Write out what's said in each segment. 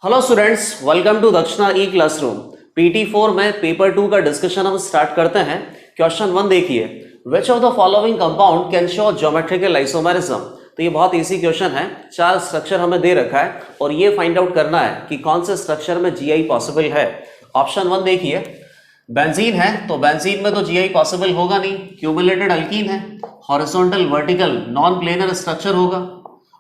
Hello students, welcome to दक्षिणा ई classroom. PT4 में paper 2 का डिस्कशन हम स्टार्ट करते हैं। क्वेश्चन 1 देखिए, विच of the following compound can show geometrical isomerism. तो ये बहुत इजी क्वेश्चन है। 4 स्ट्रक्चर हमें दे रखा है और ये फाइंड आउट करना है कि कौन से स्ट्रक्चर में GI पॉसिबल है। ऑप्शन 1 देखिए, बेंजीन है तो बेंजीन में तो GI पॉसिबल होगा नहीं, क्यूमुलेटेड अल्कीन है, horizontal vertical non planar structure होगा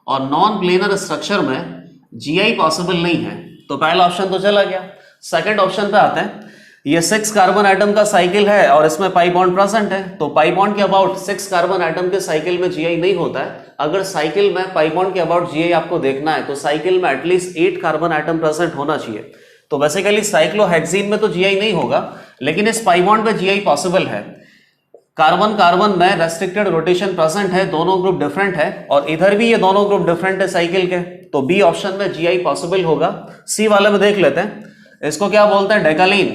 और नॉन प्लेनर स्ट्रक्चर में GI पॉसिबल नहीं है, तो पहला ऑप्शन तो चला गया। सेकंड ऑप्शन पे आते हैं, ये 6 कार्बन एटम का साइकिल है और इसमें पाई बॉन्ड प्रेजेंट है, तो पाई बॉन्ड के अबाउट 6 कार्बन एटम के साइकिल में GI नहीं होता है। अगर साइकिल में पाई बॉन्ड के अबाउट GI आपको देखना है तो साइकिल में एटलीस्ट 8 कार्बन एटम प्रेजेंट होना चाहिए। तो बेसिकली साइक्लोहेक्सीन में तो GI नहीं होगा, लेकिन इस पाई बॉन्ड पे GI पॉसिबल है। कार्बन कार्बन में रेस्ट्रिक्टेड रोटेशन प्रेजेंट है, दोनों ग्रुप डिफरेंट है और इधर भी ये दोनों ग्रुप डिफरेंट है साइकिल के, तो बी ऑप्शन में GI पॉसिबल होगा। सी वाले में देख लेते हैं, इसको क्या बोलते हैं, डेकालीन,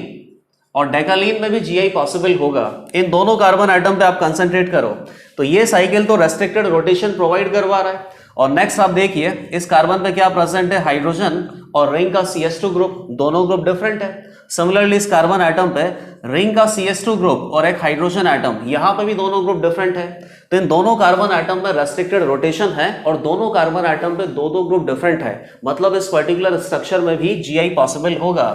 और डेकालीन में भी GI पॉसिबल होगा। इन दोनों कार्बन एटम पे आप कंसंट्रेट करो तो ये साइकिल तो रेस्ट्रिक्टेड रोटेशन प्रोवाइड करवा रहा है। और नेक्स्ट आप देखिए, इस कार्बन पे क्या प्रेजेंट है, हाइड्रोजन और रिंग का CH2 ग्रुप, दोनों ग्रुप डिफरेंट है। सिमिलरली इस कार्बन एटम पे रिंग का CH2 ग्रुप और एक हाइड्रोजन एटम, यहां पे भी दोनों ग्रुप डिफरेंट है। तो इन दोनों कार्बन एटम में रेस्ट्रिक्टेड रोटेशन है और दोनों कार्बन एटम पे दो ग्रुप डिफरेंट है, मतलब इस पर्टिकुलर स्ट्रक्चर में भी GI पॉसिबल होगा।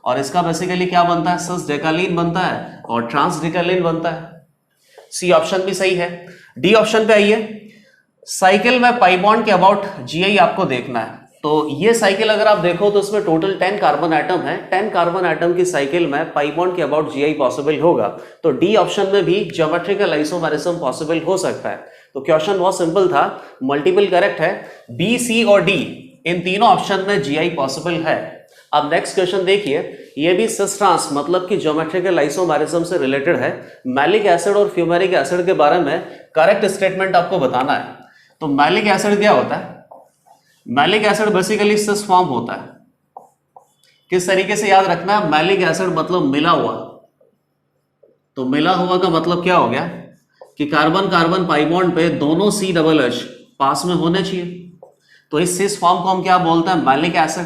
और इसका बेसिकली क्या बनता है, सिस डेकालीन बनता है और ट्रांस डेकालीन बनता है। सी ऑप्शन भी सही है। डी ऑप्शन पे आइए, साइकिल में पाई बॉन्ड के अबाउट GI आपको देखना है। तो ये साइकिल अगर आप देखो तो इसमें टोटल 10 कार्बन एटम है। 10 कार्बन एटम की साइकिल में पाई बॉन्ड के अबाउट GI पॉसिबल होगा, तो डी ऑप्शन में भी ज्योमेट्रिकल आइसोमेरिज्म पॉसिबल हो सकता है। तो क्वेश्चन बहुत सिंपल था, मल्टीपल करेक्ट है। बी, सी और डी इन तीनों ऑप्शन में GI पॉसिबल है। अब नेक्स्ट क्वेश्चन देखिए, ये भी सिस ट्रांस मतलब कि ज्योमेट्रिकल आइसोमेरिज्म से रिलेटेड है। मैलिक एसिड और फ्यूमेरिक एसिड के बारे में करेक्ट स्टेटमेंट आपको बताना है। तो मैलिक एसिड क्या होता है, malic acid basically cis form होता है। किस तरीके से याद रखना है, मैलिक एसिड मतलब मिला हुआ। तो मिला हुआ का मतलब क्या हो गया कि कार्बन कार्बन पाई बॉन्ड पे दोनों CH पास में होने चाहिए। तो इस सिस फॉर्म को हम क्या बोलते हैं, मैलिक एसिड,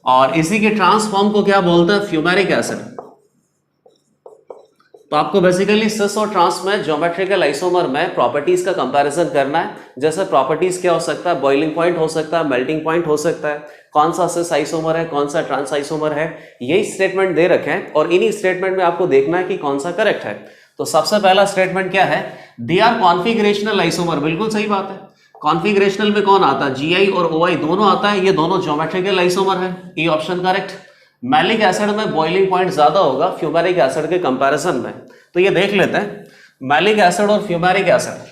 और इसी के ट्रांस फॉर्म को क्या बोलते हैं, फ्यूमेरिक एसिड। तो आपको बेसिकली सिस और ट्रांस में ज्योमेट्रिकल आइसोमर में प्रॉपर्टीज का कंपैरिजन करना है। जैसे प्रॉपर्टीज क्या हो सकता है, बॉइलिंग पॉइंट हो सकता है, मेल्टिंग पॉइंट हो सकता है, कौन सा सिस आइसोमर है, कौन सा ट्रांस आइसोमर है, यही स्टेटमेंट दे रखे हैं और इन्हीं स्टेटमेंट में आपको देखना है कि कौन सा करेक्ट है। तो सबसे पहला स्टेटमेंट क्या है, दे आर कॉन्फिगरेशनल आइसोमर, बिल्कुल सही बात है। कॉन्फिगरेशनल में कौन आता है, GI और OI दोनों आता है, ये दोनों ज्योमेट्रिकल आइसोमर है, ये ऑप्शन करेक्ट। मैलिक एसिड में बॉइलिंग पॉइंट ज्यादा होगा फ्यूमेरिक एसिड के कंपैरिजन में। तो ये देख लेते हैं, मैलिक एसिड और फ्यूमेरिक एसिड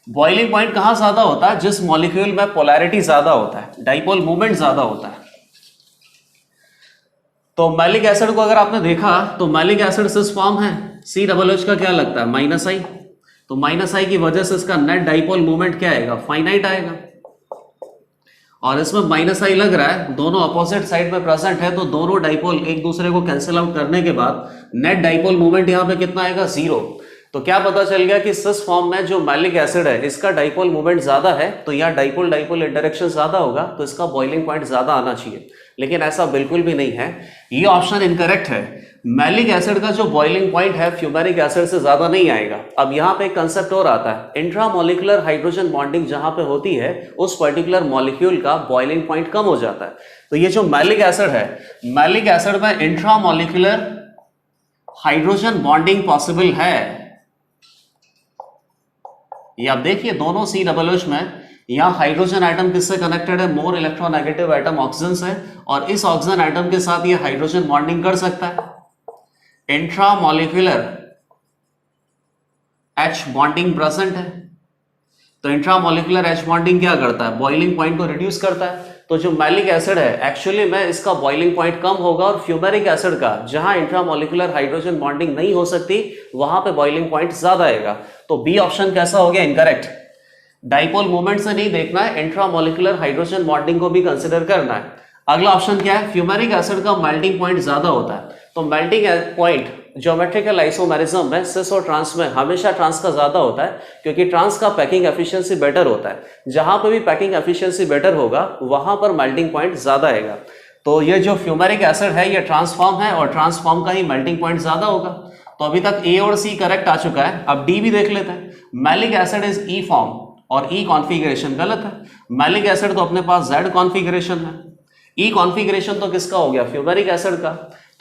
बॉइलिंग पॉइंट कहां ज्यादा होता है, जिस मॉलिक्यूल में पोलैरिटी ज्यादा होता है, डाइपोल मूवमेंट ज्यादा होता है। तो मैलिक एसिड को अगर आपने देखा तो मैलिक एसिड सिस फॉर्म है, CH का क्या लगता है, -I। तो -I की वजह से इसका नेट डाइपोल मूवमेंट क्या आएगा, फाइनाइट आएगा। और इसमें -I लग रहा है, दोनों अपोजिट साइड में प्रेजेंट है, तो दोनों डाइपोल एक दूसरे को कैंसिल आउट करने के बाद नेट डाइपोल मूवमेंट यहां पे कितना आएगा, 0। तो क्या पता चल गया कि सिस फॉर्म में जो मैलिक एसिड है इसका डाइपोल मूवमेंट ज्यादा है, तो यहाँ डाइपोल डाइपोल इंटरेक्शन ज्यादा होगा, तो इसका बॉइलिंग पॉइंट ज्यादा आना चाहिए। लेकिन ऐसा बिल्कुल भी नहीं है, ये ऑप्शन इनकरेक्ट है। मैलिक एसिड का जो बॉइलिंग पॉइंट है फ्यूमेरिक एसिड से ज्यादा नहीं आएगा। अब यहाँ पे एक कंसेप्ट और आता है, इंट्रामोलिकुलर हाइड्रोजन बॉन्डिंग जहां पे होती है उस पर्टिकुलर मॉलिक्यूल का बॉइलिंग पॉइंट कम हो जाता है। तो ये जो मैलिक एसिड है, मैलिक एसिड में इंट्रामोलिकुलर हाइड्रोजन बॉन्डिंग पॉसिबल है। ये आप देखिए, दोनों CH में यहां हाइड्रोजन एटम किससे कनेक्टेड है, मोर इलेक्ट्रोनेगेटिव एटम ऑक्सीजन से, और इस ऑक्सीजन एटम के साथ ये हाइड्रोजन बॉन्डिंग कर सकता है। इंट्रामोलिकुलर H बॉन्डिंग प्रेजेंट है। तो इंट्रामोलिकुलर H बॉन्डिंग क्या करता है, बॉइलिंग पॉइंट को रिड्यूस करता है। तो जो मैलिक एसिड है एक्चुअली में इसका बॉइलिंग पॉइंट कम होगा, और फ्यूमेरिक एसिड का जहां इंट्रामोलिकुलर हाइड्रोजन बॉन्डिंग नहीं हो सकती वहां पे बॉइलिंग पॉइंट ज्यादा आएगा। तो बी ऑप्शन कैसा हो गया, इनकरेक्ट। डाइपोल मूवमेंट से नहीं देखना है, इंट्रामोलिकुलर हाइड्रोजन बॉन्डिंग को भी कंसिडर करना है। अगला ऑप्शन क्या है, फ्यूमेरिक एसिड का मेल्टिंग पॉइंट ज्यादा होता है। तो मेल्टिंग पॉइंट ज्योमेट्रिकल आइसोमेरिज्म में सिस और ट्रांस में हमेशा ट्रांस का ज्यादा होता है, क्योंकि ट्रांस का पैकिंग एफिशिएंसी बेटर होता है। जहां पे भी पैकिंग एफिशिएंसी बेटर होगा वहां पर मेल्टिंग पॉइंट ज्यादा आएगा। तो ये जो फ्यूमेरिक एसिड है ये ट्रांसफॉर्म है और ट्रांसफॉर्म का ही मेल्टिंग पॉइंट ज्यादा होगा। तो अभी तक ए और सी करेक्ट आ चुका है। अब डी भी देख लेते हैं। Malic acid is E form और ई कॉन्फिगरेशन गलत है। मैलिक एसिड तो अपने पास जेड कॉन्फिगरेशन है, ई कॉन्फिगरेशन तो किसका हो गया, फ्यूमेरिक एसिड का।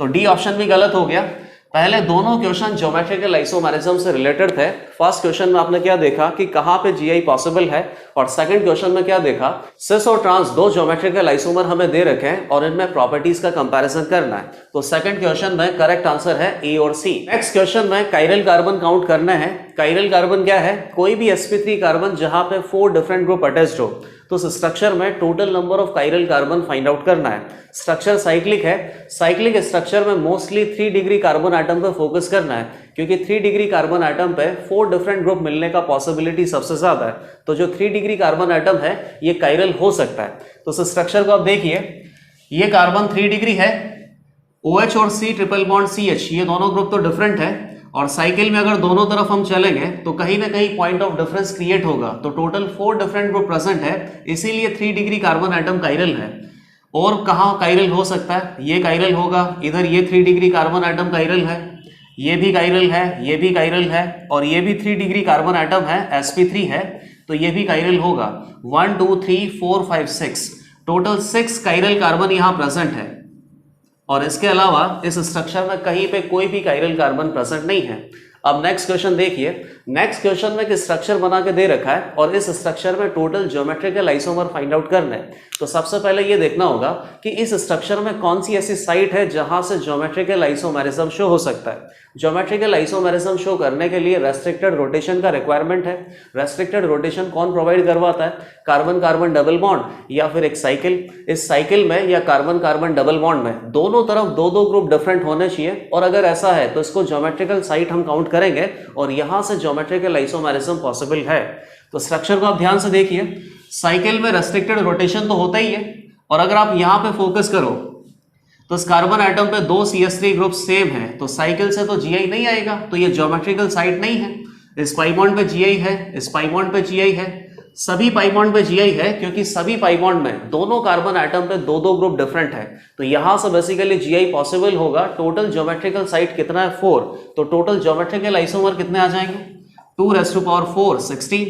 तो डी ऑप्शन भी गलत हो गया। पहले दोनों क्वेश्चन ज्योमेट्रिकल आइसोमेरिज्म से रिलेटेड थे। फर्स्ट क्वेश्चन में आपने क्या देखा कि कहां पे जीआई पॉसिबल है, और सेकंड क्वेश्चन में क्या देखा, सिस और ट्रांस दो ज्योमेट्रिकल आइसोमर हमें दे रखे हैं और इनमें प्रॉपर्टीज का कंपैरिजन करना है। तो सेकंड क्वेश्चन में करेक्ट आंसर है ए और सी। नेक्स्ट क्वेश्चन में काइरल कार्बन काउंट करना है। काइरल कार्बन क्या है, कोई भी sp3 कार्बन जहां पे 4 डिफरेंट ग्रुप अटैच्ड हो, तो उस स्ट्रक्चर में total number of chiral carbon find out करना है। स्ट्रक्चर साइक्लिक है। साइक्लिक स्ट्रक्चर में मोस्टली 3 डिग्री कार्बन एटम पे फोकस करना है, क्योंकि 3 डिग्री कार्बन एटम पे 4 डिफरेंट ग्रुप मिलने का पॉसिबिलिटी सबसे ज्यादा है। तो जो 3 डिग्री कार्बन एटम है ये काइरल हो सकता है। तो उस स्ट्रक्चर को आप देखिए, ये कार्बन 3 डिग्री है, OH और C ट्रिपल बॉन्ड CH, ये दोनों ग्रुप तो डिफरेंट है। और साइकिल में अगर दोनों तरफ हम चलेंगे तो कहीं ना कहीं पॉइंट ऑफ डिफरेंस क्रिएट होगा। तो टोटल 4 डिफरेंट ग्रुप प्रेजेंट है, इसीलिए 3 डिग्री कार्बन एटम काइरल है। और कहाँ काइरल हो सकता है, ये काइरल होगा, इधर ये 3 डिग्री कार्बन एटम काइरल है, ये भी काइरल है, ये भी काइरल है, और ये भी 3 डिग्री कार्बन एटम है, sp3 है, तो ये भी काइरल होगा। 1 2 3 4 5 6 टोटल 6 काइरल कार्बन यहाँ प्रेजेंट है। और इसके अलावा इस स्ट्रक्चर में कहीं पे कोई भी काइरल कार्बन प्रेजेंट नहीं है। अब नेक्स्ट क्वेश्चन देखिए। नेक्स्ट क्वेश्चन में एक स्ट्रक्चर बना के दे रखा है और इस स्ट्रक्चर में total geometrical isomer find out करना है। तो सबसे पहले ये देखना होगा कि इस स्ट्रक्चर में कौन सी ऐसी साइट है जहां से ज्योमेट्रिकल आइसोमेरिज्म शो हो सकता है। ज्योमेट्रिकल आइसोमेरिज्म शो करने के लिए रेस्ट्रिक्टेड रोटेशन का रिक्वायरमेंट है। रेस्ट्रिक्टेड रोटेशन कौन प्रोवाइड करवाता है, कार्बन कार्बन डबल बॉन्ड या फिर एक साइकिल। इस साइकिल में या कार्बन कार्बन डबल बॉन्ड में दोनों तरफ 2-2 ग्रुप डिफरेंट होने चाहिए, और अगर ऐसा है तो इसको ज्योमेट्रिकल साइट हम काउंट करेंगे और यहां से ज्योमेट्रिकल आइसोमेरिज्म पॉसिबल है। तो स्ट्रक्चर को आप ध्यान से देखिए। साइकिल में रेस्ट्रिक्टेड रोटेशन तो होता ही है, और अगर आप यहां पे फोकस करो तो इस कार्बन एटम पे 2 CH3 ग्रुप सेम है, तो साइकिल से तो GI नहीं आएगा, तो ये ज्योमेट्रिकल साइट नहीं है। इस पाई बॉन्ड पे GI है, इस पाई बॉन्ड पे GI है, सभी पाई बॉन्ड पे GI है, क्योंकि सभी पाई बॉन्ड में दोनों कार्बन एटम पे 2-2 ग्रुप डिफरेंट है। तो यहां से बेसिकली GI पॉसिबल होगा। टोटल ज्योमेट्रिकल साइट कितना है, 4। तो टोटल ज्योमेट्रिकल आइसोमर कितने आ जाएंगे, 2⁴ 16।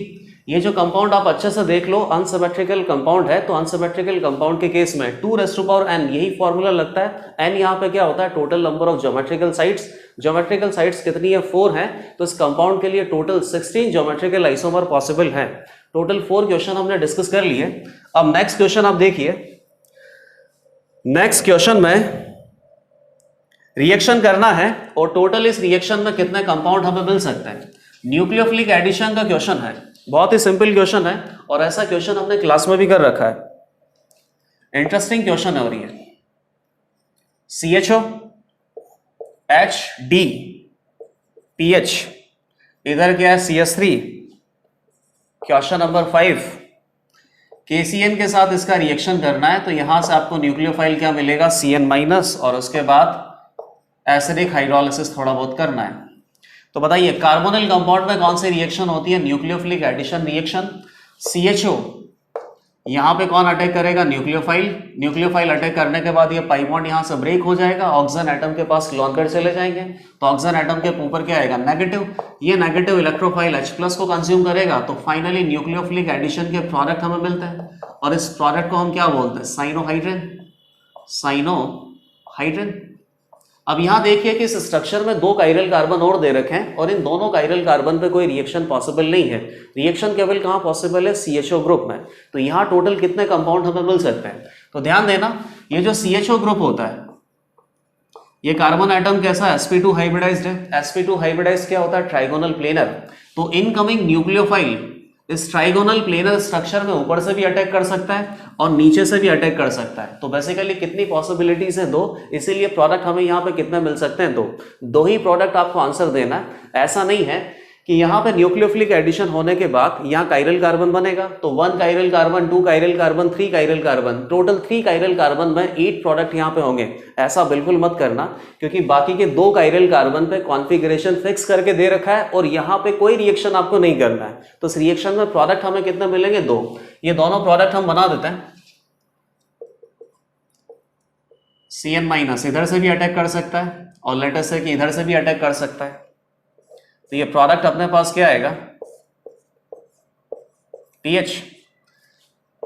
ये जो कंपाउंड आप अच्छे से देख लो, अनसिमेट्रिकल कंपाउंड है, तो अनसिमेट्रिकल कंपाउंड के केस में 2⁴n यही फॉर्मूला लगता है। n यहाँ पे क्या होता है, total number of geometrical sites. Geometrical sites कितनी है, 4 है, तो इस कंपाउंड के लिए टोटल 16 ज्योमेट्रिकल आइसोमर पॉसिबल है। टोटल 4 क्वेश्चन हमने डिस्कस कर लिए। अब नेक्स्ट क्वेश्चन आप देखिए। नेक्स्ट क्वेश्चन में रिएक्शन करना है और टोटल इस रिएक्शन में कितने कंपाउंड हमें मिल सकते हैं। न्यूक्लियोफिलिक एडिशन का क्वेश्चन है, बहुत ही सिंपल क्वेश्चन है और ऐसा क्वेश्चन हमने क्लास में भी कर रखा है। इंटरेस्टिंग क्वेश्चन है और ये CHO HD PH, इधर क्या है CH3। क्वेश्चन नंबर 5, KCN के साथ इसका रिएक्शन करना है, तो यहां से आपको न्यूक्लियोफाइल क्या मिलेगा, CN- और उसके बाद एसिडिक हाइड्रोलिसिस थोड़ा बहुत करना है। तो बताइए कार्बोनिल कंपाउंड में कौन सी रिएक्शन होती है, न्यूक्लियोफिलिक एडिशन रिएक्शन। CHO यहां पे कौन अटैक करेगा, न्यूक्लियोफाइल। न्यूक्लियोफाइल अटैक करने के बाद ये पाई बॉन्ड यहां से ब्रेक हो जाएगा, ऑक्सीजन एटम के पास क्लोन कर चले जाएंगे, तो ऑक्सीजन एटम के ऊपर क्या आएगा, नेगेटिव। ये नेगेटिव इलेक्ट्रोफाइल H+ को कंज्यूम करेगा, तो फाइनली न्यूक्लियोफिलिक एडिशन के प्रोडक्ट हमें मिलते हैं, और इस प्रोडक्ट को हम क्या बोलते हैं, साइनोहाइड्रेन। साइनोहाइड्रेन। अब यहां देखिए कि इस स्ट्रक्चर में 2 काइरल कार्बन और दे रखे हैं और इन दोनों काइरल कार्बन पे कोई रिएक्शन पॉसिबल नहीं है। रिएक्शन केवल कहां पॉसिबल है, CHO ग्रुप में। तो यहां टोटल कितने कंपाउंड हमें मिल सकते हैं, तो ध्यान देना, ये जो CHO ग्रुप होता है, ये कार्बन एटम कैसा है, sp2 हाइब्रिडाइज्ड है। sp2 हाइब्रिडाइज्ड क्या होता है, ट्राइगोनल प्लेनर। तो इनकमिंग न्यूक्लियोफाइल इस ट्राइगोनल प्लेनर स्ट्रक्चर में ऊपर से भी अटैक कर सकता है और नीचे से भी अटैक कर सकता है। तो बेसिकली कितनी पॉसिबिलिटीज है, 2, इसीलिए प्रोडक्ट हमें यहाँ पे कितने मिल सकते हैं, 2 ही प्रोडक्ट आपको आंसर देना है। ऐसा नहीं है कि यहाँ पे न्यूक्लियोफिलिक एडिशन होने के बाद यहाँ कायरल कार्बन बनेगा, तो 1 chiral carbon, 2 chiral carbon, 3 chiral carbon, total 3 chiral carbon में 8 प्रोडक्ट यहाँ पे होंगे। ऐसा बिल्कुल मत करना, क्योंकि बाकी के 2 कायरल कार्बन पे कॉन्फ़िगरेशन फिक्स करके दे रखा है और यहाँ पे कोई रिएक्शन आपको नहीं करना है। तो इस रिएक्शन में प्रोडक्ट हमें कितने मिलेंगे? 2। ये दोनों प्रोडक्ट हम बना देते हैं। CN- इधर से भी अटैक कर सकता है और लेटेस्ट से कि इधर से भी अटैक कर सकता है। तो ये प्रोडक्ट अपने पास क्या आएगा? TH।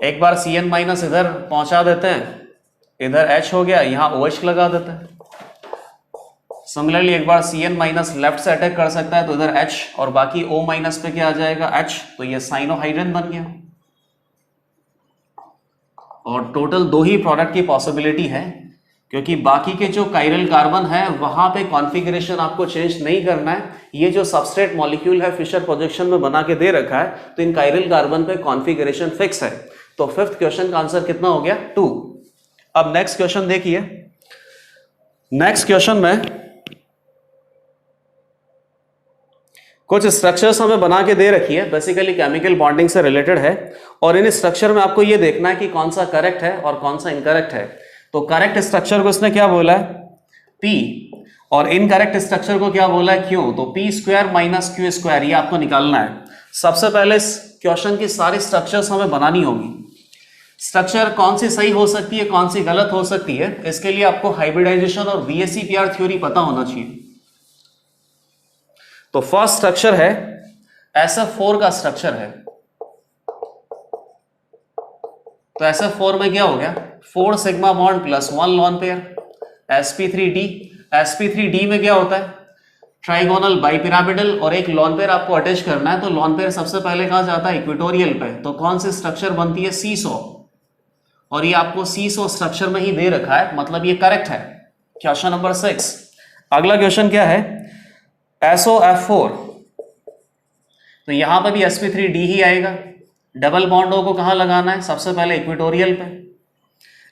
एक बार CN- इधर पहुंचा देते हैं, इधर H हो गया, यहां OH लगा देते हैं। सिमिलरली एक बार CN- लेफ्ट से अटैक कर सकता है, तो इधर H और बाकी O- पे क्या आ जाएगा? H। तो ये साइनोहाइड्रेन बन गया। और टोटल 2 ही प्रोडक्ट की पॉसिबिलिटी है, क्योंकि बाकी के जो कायरल कार्बन है वहां पे कॉन्फ़िगरेशन आपको चेंज नहीं करना है। ये जो सबस्ट्रेट मॉलिक्यूल है फिशर प्रोजेक्शन में बना के दे रखा है, तो इन कायरल कार्बन पे कॉन्फ़िगरेशन फिक्स है। तो 5th क्वेश्चन का आंसर कितना हो गया? 2। अब नेक्स्ट क्वेश्चन देखिए। नेक्स्ट क्वेश्चन में कुछ स्ट्रक्चर्स हमें बना के दे रखी है, बेसिकली केमिकल बॉन्डिंग से रिलेटेड है, और इन स्ट्रक्चर में आपको ये देखना है कि कौन सा करेक्ट है और कौन सा इनकरेक्ट है। तो करेक्ट स्ट्रक्चर को इसने क्या बोला है? P, और इनकरेक्ट स्ट्रक्चर को क्या बोला है? Q। तो P² - Q², ये आपको निकालना है। सबसे पहले इस क्वेश्चन की सारी स्ट्रक्चर्स हमें बनानी होगी। स्ट्रक्चर कौन सी सही हो सकती है, कौन सी गलत हो सकती है, इसके लिए आपको हाइब्रिडाइजेशन और VSEPR थ्योरी पता होना चाहिए। तो फर्स्ट स्ट्रक्चर है SF4 का स्ट्रक्चर है। तो SF4 में क्या हो गया? 4 sigma bond plus 1 lone pair, sp3d। sp3d में क्या होता है? ट्राइगोनल बाइपिरामिडल, और एक लॉन पेयर आपको अटैच करना है। तो लॉन पेयर सबसे पहले कहां जाता है? इक्वेटोरियल पे। तो कौन सी स्ट्रक्चर बनती है? सीसो। और ये आपको सीसो स्ट्रक्चर में ही दे रखा है, मतलब ये करेक्ट है। Question number 6। अगला क्वेश्चन क्या है? SOF4। तो यहां पर भी sp3d ही आएगा। डबल बॉन्डों को कहां लगाना है? सबसे पहले इक्वेटोरियल पे।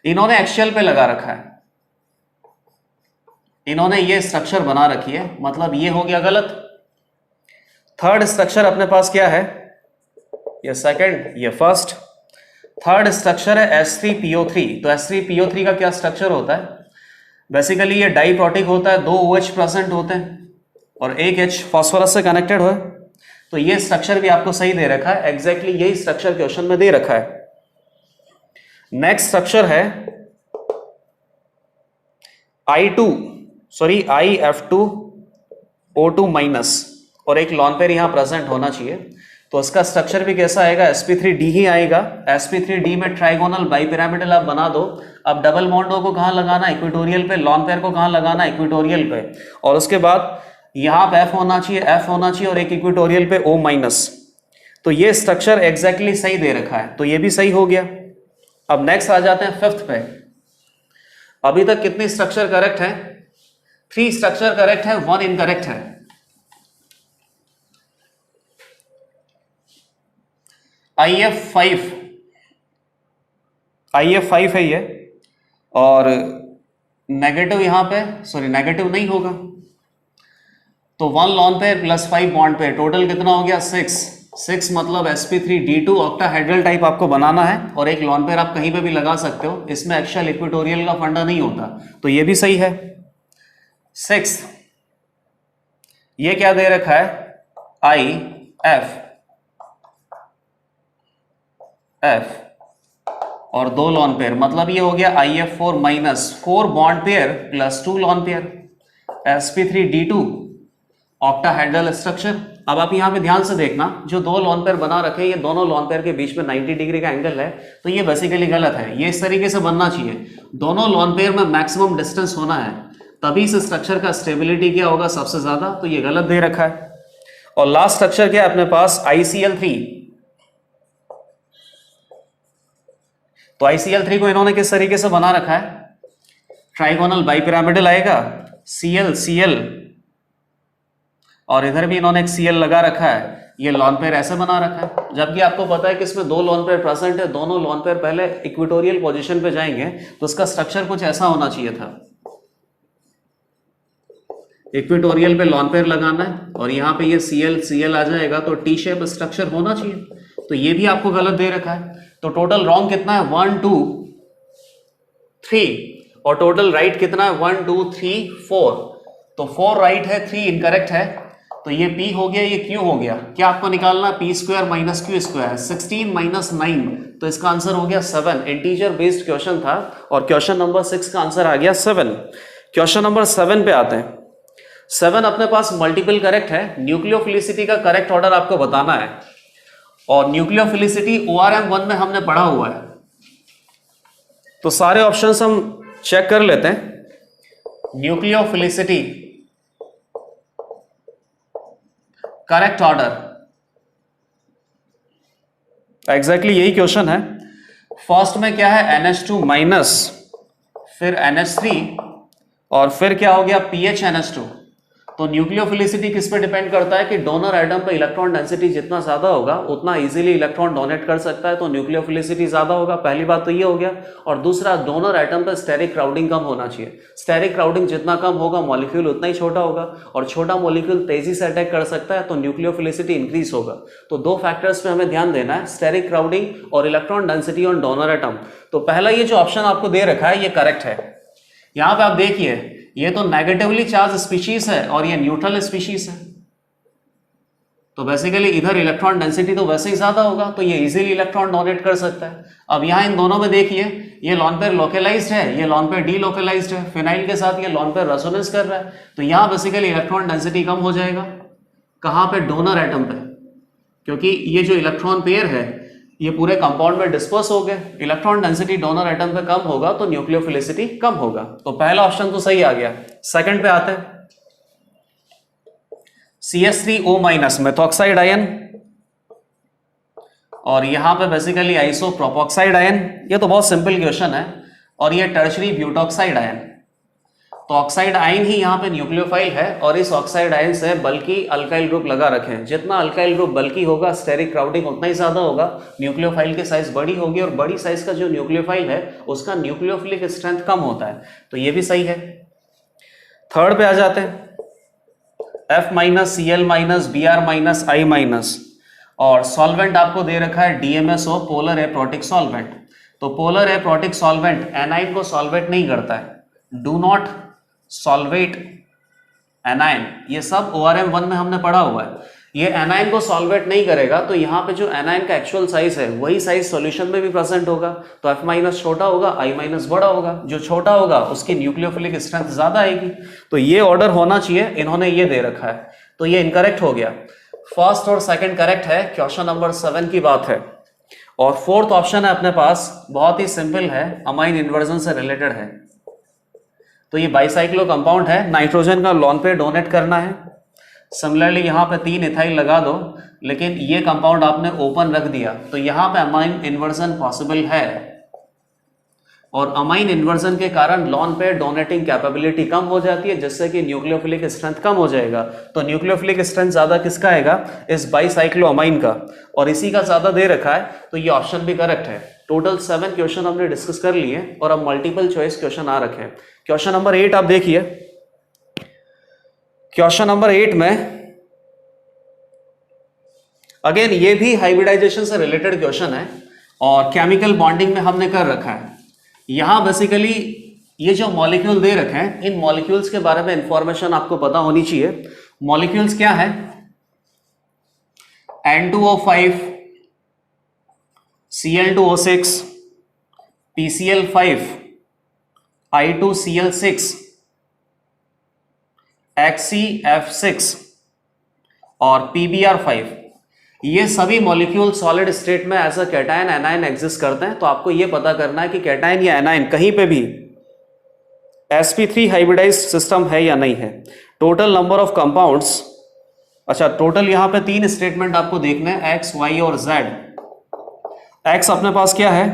इन्होंने एक्सियल पे लगा रखा है, इन्होंने ये स्ट्रक्चर बना रखी है, मतलब ये हो गया गलत। थर्ड स्ट्रक्चर अपने पास क्या है? ये सेकंड, ये फर्स्ट। थर्ड स्ट्रक्चर है S3PO3। तो S3PO3 का क्या स्ट्रक्चर होता है? बेसिकली ये डाइप्रोटिक होता है, 2 OH प्रेजेंट होते हैं और एक H फास्फोरस से कनेक्टेड है। तो ये स्ट्रक्चर भी आपको सही दे रखा है, एग्जैक्टली यही स्ट्रक्चर क्वेश्चन में दे रखा है। नेक्स्ट स्ट्रक्चर है IF2O2- और एक लॉन पेयर यहां प्रेजेंट होना चाहिए। तो इसका स्ट्रक्चर भी कैसा आएगा? sp3d ही आएगा। sp3d में ट्राइगोनल बाइपिरामिडल आप बना दो। अब डबल बॉन्डों को कहां लगाना? इक्वेटोरियल पे। लॉन पेयर को कहां लगाना? इक्वेटोरियल पे। और उसके बाद यहां पे F होना चाहिए, F होना चाहिए, और एक इक्वेटोरियल पे O-। तो ये स्ट्रक्चर एग्जैक्टली सही दे रखा है, तो ये भी सही हो गया। अब नेक्स्ट आ जाते हैं 5th पे। अभी तक कितने स्ट्रक्चर करेक्ट है? 3 स्ट्रक्चर करेक्ट है, 1 इनकरेक्ट है। IF5 है ये, और नेगेटिव यहां पे, सॉरी नेगेटिव नहीं होगा। तो 1 lone pair plus 5 bond pair, total कितना हो गया? 6 मतलब sp3d2 ऑक्टाहेड्रल टाइप आपको बनाना है, और एक लॉन पेयर आप कहीं पे भी लगा सकते हो, इसमें एक्चुअल इक्वेटोरियल का फंडा नहीं होता, तो ये भी सही है। 6 ये क्या दे रखा है? IF और 2 लॉन पेयर, मतलब ये हो गया IF4- 4 bond pair plus 2 lone pair, sp3d2 octahedral structure. अब आप यहां पे ध्यान से देखना, जो 2 लॉन पेयर बना रखे हैं, ये दोनों लॉन पेयर के बीच में 90 डिग्री का एंगल है, तो ये बेसिकली गलत है। ये इस तरीके से बनना चाहिए, दोनों लॉन पेयर में मैक्सिमम डिस्टेंस होना है, तभी इस स्ट्रक्चर का स्टेबिलिटी क्या होगा? सबसे ज्यादा। तो ये गलत दे रखा है। और लास्ट स्ट्रक्चर क्या है अपने पास? ICl3। तो ICl3 को इन्होंने किस तरीके से बना रखा है? ट्राइगोनल बाइपिरामिडल आएगा, Cl और इधर भी इन्होंने एक Cl लगा रखा है। ये लॉन पेयर ऐसे बना रखा है, जबकि आपको पता है कि इसमें 2 लॉन पेयर प्रेजेंट है, दोनों लॉन पेयर पहले इक्वेटोरियल पोजीशन पे जाएंगे, तो इसका स्ट्रक्चर कुछ ऐसा होना चाहिए था। इक्वेटोरियल पे लॉन पेयर लगाना है और यहाँ पे ये Cl आ जाएगा, तो टी शेप स्ट्रक्चर होना चाहिए, तो ये भी आपको गलत दे रखा है। तो टोटल रॉन्ग कितना है 1 2 3 और टोटल राइट कितना है 1 2 3 4। तो 4 राइट है, 3 इनकरेक्ट है, तो ये P हो गया, ये Q हो गया। क्या आपको निकालना, P square minus Q square, 16 minus 9, तो इसका आंसर हो गया 7। इंटीजर बेस्ड क्वेश्चन था और क्वेश्चन नंबर 6 का आंसर आ गया 7। क्वेश्चन नंबर 7 पे आते हैं। 7 अपने पास मल्टीपल करेक्ट है, न्यूक्लियोफिलिसिटी का करेक्ट ऑर्डर आपको बताना है और न्यूक्लियोफिलिसिटी ORM 1 में हमने पढ़ा हुआ है, तो सारे ऑप्शंस हम चेक कर लेते हैं। न्यूक्लियोफिलिसिटी करेक्ट ऑर्डर, एग्जैक्टली यही क्वेश्चन है। फर्स्ट में क्या है NH2 माइनस, फिर NH3 और फिर क्या हो गया PHNH2। तो न्यूक्लियोफिलिसिटी किस पे डिपेंड करता है कि डोनर एटम पे इलेक्ट्रॉन डेंसिटी जितना ज्यादा होगा उतना इजीली इलेक्ट्रॉन डोनेट कर सकता है, तो न्यूक्लियोफिलिसिटी ज्यादा होगा। पहली बात तो ये हो गया। और दूसरा, डोनर एटम पे स्टेरिक क्राउडिंग कम होना चाहिए। स्टेरिक क्राउडिंग जितना कम होगा मॉलिक्यूल उतना ही छोटा होगा और छोटा मॉलिक्यूल तेजी से अटैक कर सकता है, तो न्यूक्लियोफिलिसिटी इंक्रीज होगा। तो दो फैक्टर्स पे हमें ध्यान देना है, स्टेरिक क्राउडिंग और electron density on donor atom. तो पहला ये जो ऑप्शन आपको दे रखा है ये करेक्ट है। यहां पे आप देखिए, ये तो नेगेटिवली चार्ज स्पीशीज है और ये न्यूट्रल स्पीशीज है, तो बेसिकली इधर इलेक्ट्रॉन डेंसिटी तो वैसे ही ज्यादा होगा, तो ये इजीली इलेक्ट्रॉन डोनेट कर सकता है। अब यहाँ इन दोनों में देखिए, ये लॉन पेयर लोकलाइज्ड है, ये लॉन पेयर डीलोकलाइज्ड है, फिनाइल के साथ ये लॉन पेयर रेजोनेंस कर रहा है, तो यहाँ बेसिकली इलेक्ट्रॉन डेंसिटी कम हो जाएगा। कहाँ पे, डोनर एटम पे, क्योंकि ये जो इलेक्ट्रॉन पेयर है ये पूरे कंपाउंड में डिस्पर्स हो गए, इलेक्ट्रॉन डेंसिटी डोनर एटम पे कम होगा तो न्यूक्लियोफिलिसिटी कम होगा। तो पहला ऑप्शन तो सही आ गया। सेकंड पे आते हैं, CH3O माइनस मेथॉक्साइड आयन और यहां पे बेसिकली आइसोप्रोपोक्साइड आयन। ये तो बहुत सिंपल क्वेश्चन है। और ये टर्शरी ब्यूटॉक्साइड आयन, तो ऑक्साइड आयन ही यहाँ पे न्यूक्लियोफाइल है और इस ऑक्साइड आयन से बल्कि अल्काइल ग्रुप लगा रखे हैं। जितना अल्काइल ग्रुप बल्कि होगा स्टेरिक क्राउडिंग उतना ही ज्यादा होगा, न्यूक्लियोफाइल की साइज बड़ी होगी और बड़ी साइज का जो न्यूक्लियोफाइल है उसका न्यूक्लियोफिलिक स्ट्रेंथ कम होता है, तो ये भी सही है। थर्ड पे आ जाते हैं, F minus Cl minus Br minus I minus और सॉल्वेंट आपको दे रखा है DMSO, पोलर एप्रोटिक सॉल्वेंट। तो पोलर एप्रोटिक सॉल्वेंट एनाइन को सॉल्वेट नहीं करता है, डू नॉट सॉल्वेट एनाइन, ये सब ORM 1 में हमने पढ़ा हुआ है। ये एनाइन को सॉल्वेट नहीं करेगा, तो यहाँ पे जो एनाइन का एक्चुअल साइज है वही साइज सॉल्यूशन में भी प्रेजेंट होगा, तो F माइनस छोटा होगा, I माइनस बड़ा होगा। जो छोटा होगा उसकी न्यूक्लियोफिलिक स्ट्रेंथ ज्यादा आएगी, तो ये ऑर्डर होना चाहिए, इन्होंने ये दे रखा है, तो ये इनकरेक्ट हो गया। फर्स्ट और सेकंड करेक्ट है, क्वेश्चन नंबर 7 की बात है। और फोर्थ ऑप्शन है अपने पास, बहुत ही सिंपल है, अमाइन इन्वर्जन से रिलेटेड है। तो ये बाइसाइक्लो कंपाउंड है, नाइट्रोजन का लॉन पेयर डोनेट करना है। सिमिलरली यहाँ पे 3 इथाइल लगा दो, लेकिन ये कंपाउंड आपने ओपन रख दिया, तो यहाँ पे अमाइन इन्वर्जन पॉसिबल है और अमाइन इन्वर्जन के कारण लॉन पेयर डोनेटिंग कैपेबिलिटी कम हो जाती है, जिससे कि न्यूक्लियोफिलिक स्ट्रेंथ कम हो जाएगा। तो न्यूक्लियोफिलिक स्ट्रेंथ ज्यादा किसका आएगा, इस बाइसाइक्लो अमाइन का, और इसी का ज्यादा दे रखा है, तो ये ऑप्शन भी करेक्ट है। टोटल 7 क्वेश्चन हमने डिस्कस कर लिए और अब मल्टीपल चॉइस क्वेश्चन आ रखे हैं। क्वेश्चन नंबर 8 आप देखिए, क्वेश्चन नंबर 8 में अगेन ये भी हाइब्रिडाइजेशन से रिलेटेड क्वेश्चन है और केमिकल बॉन्डिंग में हमने कर रखा है। यहां बेसिकली ये जो मॉलिक्यूल दे रखे हैं, इन मॉलिक्यूल्स के बारे में इंफॉर्मेशन आपको पता होनी चाहिए। मॉलिक्यूल्स क्या है, N2O5, Cl2O6, PCl5, I2Cl6, HCF6 और PBr5। ये सभी मॉलिक्यूल सॉलिड स्टेट में as a cation anion exist करते हैं। तो आपको ये पता करना है कि कैटायन या एनायन कहीं पे भी sp3 हाइब्रिडाइज्ड सिस्टम है या नहीं है। टोटल नंबर ऑफ कंपाउंड्स, अच्छा टोटल यहां पे 3 स्टेटमेंट आपको देखना है, x, y और z। x अपने पास क्या है,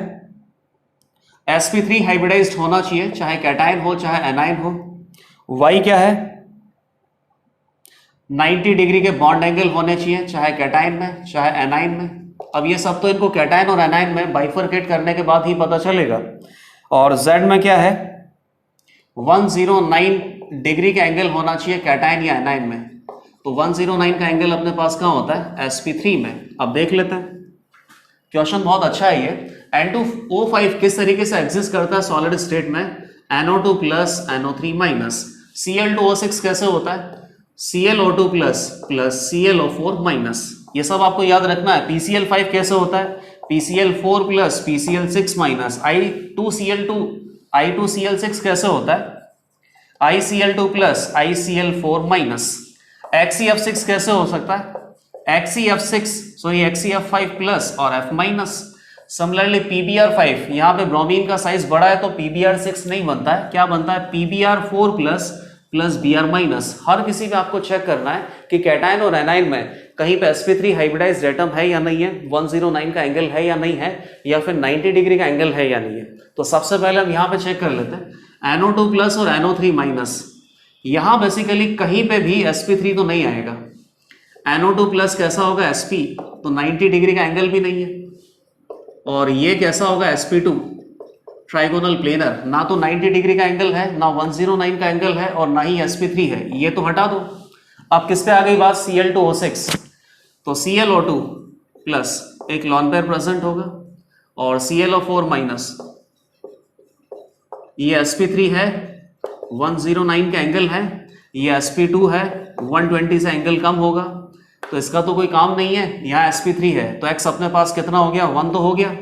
sp3 हाइब्रिडाइज्ड होना चाहिए, चाहे कैटायन हो चाहे एनायन हो। y क्या है, 90 डिग्री के बॉन्ड एंगल होने चाहिए, चाहे कैटायन में चाहे एनायन में। अब ये सब तो इनको कैटायन और एनायन में बाइफरकेट करने के बाद ही पता चलेगा। और z में क्या है, 109 डिग्री का एंगल होना चाहिए कैटायन या एनायन में। तो 109 का एंगल अपने पास कहाँ होता है? sp3 में। अब देख लेते हैं, क्वेश्चन बहुत अच्छा है ये। N2O5 किस तरीके से एग्जिस्ट करता है सॉलिड स्टेट में? NO2 plus NO3 minus. Cl2O6 कैसे होता है? ClO2 plus plus ClO4 minus. ये सब आपको याद रखना है। PCl5 कैसे होता है? PCl4 plus PCl6 minus. I2Cl6 कैसे होता है? ICl2 plus ICl4 minus. XeF6 कैसे हो सकता है? XeF5 प्लस और F माइनस। सिमिलरली PbR5, यहाँ पे ब्रोमीन का साइज बड़ा है तो PbR6 नहीं बनता है, क्या बनता है? PbR4 plus plus Br minus. हर किसी में आपको चेक करना है कि कैटायन और एनायन में कहीं पे sp3 हाइब्रिडाइज्ड एटम है या नहीं है, 109 का एंगल है या नहीं है, या फिर 90 डिग्री का एंगल है या नहीं है। तो सबसे पहले हम यहाँ पे चेक कर लेते हैं NO2 प्लस और NO3 माइनस। यहाँ बेसिकली कहीं पे भी sp3 तो नहीं आएगा। NO2 प्लस कैसा होगा? sp, तो 90 डिग्री का एंगल भी नहीं है। और ये कैसा होगा? sp2 ट्राइगोनल प्लेनर, ना तो 90 डिग्री का एंगल है, ना 109 का एंगल है, और ना ही sp3 है। ये तो हटा दो। अब किस पे आ गई बात? Cl2O6। तो ClO2 प्लस एक लॉन पेयर प्रेजेंट होगा और ClO4 माइनस। ये sp3 है, 109 का एंगल है, ये sp2 है, 120 से एंगल कम होगा, तो इसका तो कोई काम नहीं है। यहाँ sp3 है तो x अपने पास कितना हो गया? 1 तो हो गया,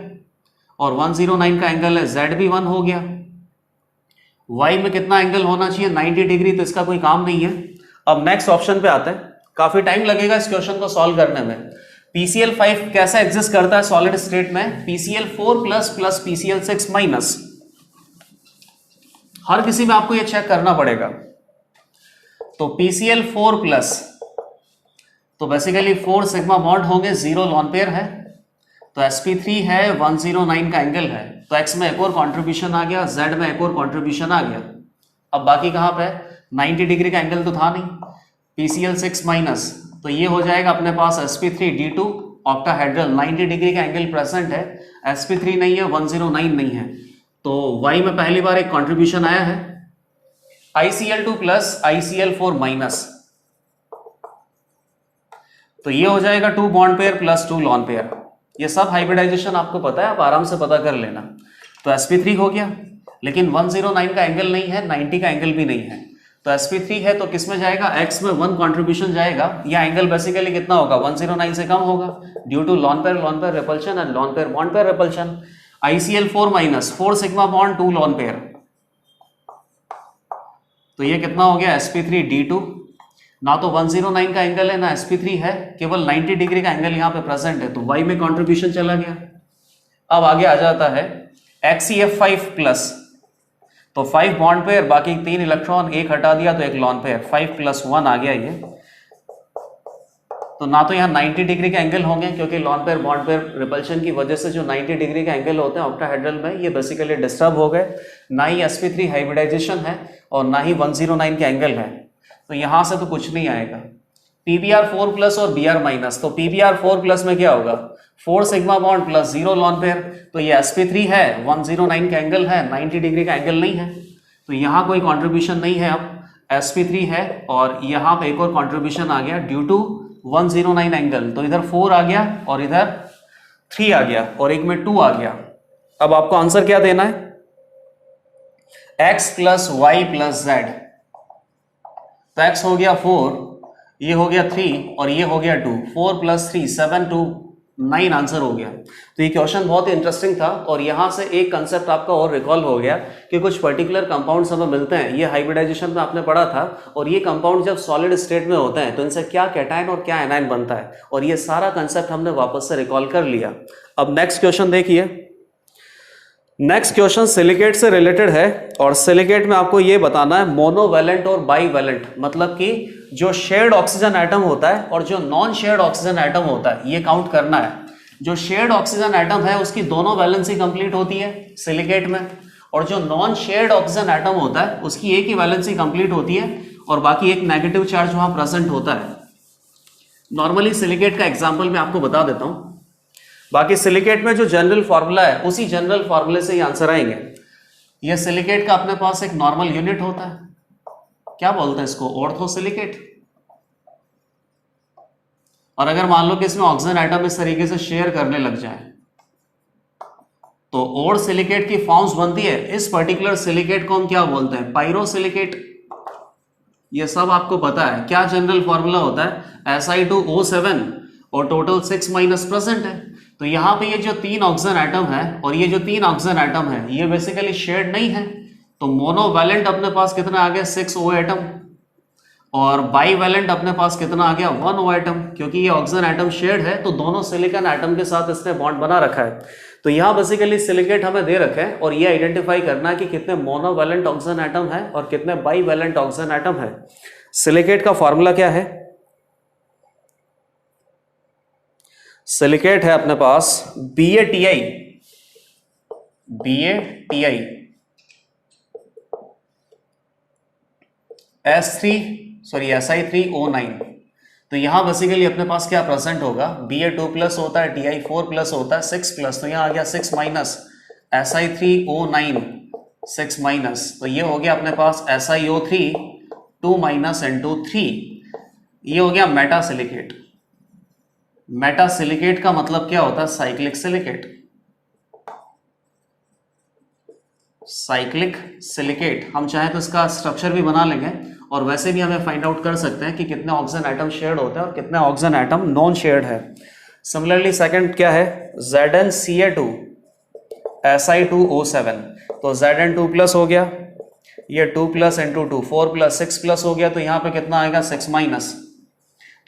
और 109 का एंगल है, z भी 1 हो गया। y में कितना एंगल होना चाहिए? 90 डिग्री, तो इसका कोई काम नहीं है। अब नेक्स्ट ऑप्शन पे आते हैं, काफी टाइम लगेगा इस क्वेश्चन को सॉल्व करने में। PCl5 कैसे एग्जिस्ट करता है सॉलिड स्टेट में? PCl4 plus plus PCl6 minus. हर किसी में आपको ये चेक करना पड़ेगा। तो PCl4 प्लस, तो बेसिकली 4 सिग्मा बॉन्ड होंगे, 0 लॉन पेयर है, तो sp3 है, 109 का एंगल है, तो x में एक और कंट्रीब्यूशन आ गया, z में एक और कंट्रीब्यूशन आ गया। अब बाकी कहां पे? 90 डिग्री का एंगल तो था नहीं, PCl6 माइनस, तो ये हो जाएगा अपने पास sp3d2 ऑक्टाहेड्रल। 90 डिग्री का एंगल प्रेजेंट है, sp3 नहीं है, 109 नहीं है, तो y में पहली बार एक कंट्रीब्यूशन आया है, ICl2 प्लस ICl4 माइनस। तो ये हो जाएगा 2 bond pair plus 2 lone pair. ये सब हाइब्रिडाइजेशन आपको पता है, आप आराम से पता कर लेना। तो sp3 हो गया, लेकिन 109 का एंगल नहीं है, 90 का एंगल भी नहीं है, तो sp3 है तो किस में जाएगा? x में 1 कंट्रीब्यूशन जाएगा। यह एंगल बेसिकली कितना होगा? 109 से कम होगा, due to lone pair repulsion and lone pair bond pair repulsion. ICl4 minus 4 sigma bond 2 lone pair, तो ये कितना हो गया? sp3d2। ना तो 109 का एंगल है, ना sp3 है, केवल 90 डिग्री का एंगल यहाँ पे प्रेजेंट है, तो y में कंट्रीब्यूशन चला गया। अब आगे आ जाता है XeF5 प्लस, तो 5 बॉन्ड पेयर, बाकी 3 इलेक्ट्रॉन, एक हटा दिया तो एक लॉन पेयर, 5 प्लस 1 आ गया ये। तो ना तो यहाँ 90 डिग्री का एंगल होंगे, क्योंकि lawn pair bond pair repulsion की वजह से जो 90 डिग्री का एंगल होते हैं ऑक्टाहेड्रल में, ये बेसिकली डिस्टर्ब हो गए। ना ही sp3 हाइब्रिडाइजेशन है और ना ही 109 का एंगल है, तो यहां से तो कुछ नहीं आएगा। PbR4 प्लस और Br माइनस, तो PbR4 प्लस में क्या होगा? 4 sigma bond plus 0 lawn pair, तो ये sp3 है, 109 का एंगल है, 90 डिग्री का एंगल नहीं है, तो यहाँ कोई कंट्रीब्यूशन नहीं है। अब sp3 है और यहाँ पे एक और कंट्रीब्यूशन आ गया ड्यू टू 109 एंगल, तो इधर 4 आ गया और इधर 3 आ गया और एक में 2 आ गया। अब आपको आंसर क्या देना है? x plus y plus z. तो x हो गया 4, ये हो गया 3 और ये हो गया 2, 4 प्लस 3 7 2 9 आंसर हो गया। तो ये क्वेश्चन बहुत ही इंटरेस्टिंग था और यहाँ से एक कंसेप्ट आपका और रिकॉल हो गया कि कुछ पर्टिकुलर कंपाउंड्स हमें मिलते हैं, ये हाइब्रिडाइजेशन में आपने पढ़ा था, और ये कंपाउंड जब सॉलिड स्टेट में होते हैं तो इनसे क्या कैटायन और क्या एनायन बनता है, और ये सारा कंसेप्ट हमने वापस से रिकॉल कर लिया। अब नेक्स्ट क्वेश्चन देखिए। नेक्स्ट क्वेश्चन सिलिकेट से रिलेटेड है और सिलिकेट में आपको ये बताना है मोनोवैलेंट और बाईवैलेंट, मतलब कि जो शेयर्ड ऑक्सीजन एटम होता है और जो नॉन शेयर्ड ऑक्सीजन एटम होता है, ये काउंट करना है। जो शेयर्ड ऑक्सीजन एटम है उसकी दोनों वैलेंसी कंप्लीट होती है सिलिकेट में, और जो नॉन शेयर्ड ऑक्सीजन एटम होता है उसकी एक ही वैलेंसी कंप्लीट होती है और बाकी एक नेगेटिव चार्ज वहां प्रेजेंट होता है। नॉर्मली सिलिकेट का एग्जाम्पल मैं आपको बता देता हूं, बाकी सिलिकेट में जो जनरल फॉर्मूला है उसी जनरल फॉर्मूले से ही आंसर आएंगे। ये सिलिकेट का अपने पास एक नॉर्मल यूनिट होता है, क्या बोलते हैं इसको, ऑर्थोसिलिकेट। और अगर मान लो कि इसमें ऑक्सीजन एटम इस तरीके से शेयर करने लग जाए तो और सिलिकेट की फॉर्म्स बनती है। इस पर्टिकुलर सिलिकेट को हम क्या बोलते हैं, पायरोसिलिकेट। ये सब आपको पता है। क्या जनरल फॉर्मूला होता है, Si2O7 और टोटल 6 माइनस प्रेजेंट है। तो यहाँ पे ये जो 3 ऑक्सीजन एटम है और ये जो 3 ऑक्सीजन एटम है ये बेसिकली शेयर्ड नहीं है। तो मोनोवैलेंट अपने पास कितना आ गया, 6 O एटम, और बाईवैलेंट अपने पास कितना आ गया, 1 O एटम। क्योंकि ये ऑक्सीजन एटम शेयर्ड है तो दोनों सिलिकॉन एटम के साथ इसने बॉन्ड बना रखा है। तो यहाँ बेसिकली सिलिकेट हमें दे रखे हैं और ये आइडेंटिफाई करना है कि कितने मोनोवैलेंट ऑक्सीजन एटम है और कितने बाईवैलेंट ऑक्सीजन एटम है। सिलिकेट का फॉर्मूला क्या है, सिलिकेट है अपने पास BaTi Si3O9। तो यहां बेसिकली अपने पास क्या प्रेजेंट होगा, Ba2 प्लस होता है, Ti4 प्लस होता है, 6 प्लस, तो यहां आ गया 6 माइनस Si3O9 6 माइनस, तो ये हो गया अपने पास SiO3 2 माइनस N2 3। ये हो गया मेटा सिलिकेट। मेटा सिलिकेट का मतलब क्या होता है, साइक्लिक सिलिकेट। साइक्लिक सिलिकेट हम चाहे तो इसका स्ट्रक्चर भी बना लेंगे और वैसे भी हमें फाइंड आउट कर सकते हैं कि कितने ऑक्सीजन एटम शेयर्ड होते हैं और कितने ऑक्सीजन एटम नॉन शेयर्ड है। सिमिलरली सेकंड क्या है, ZnCa2 Si2O7, तो Zn2 प्लस हो गया, ये 2 प्लस N2 2 4 प्लस 6 प्लस हो गया, तो यहाँ पे कितना आएगा 6 माइनस,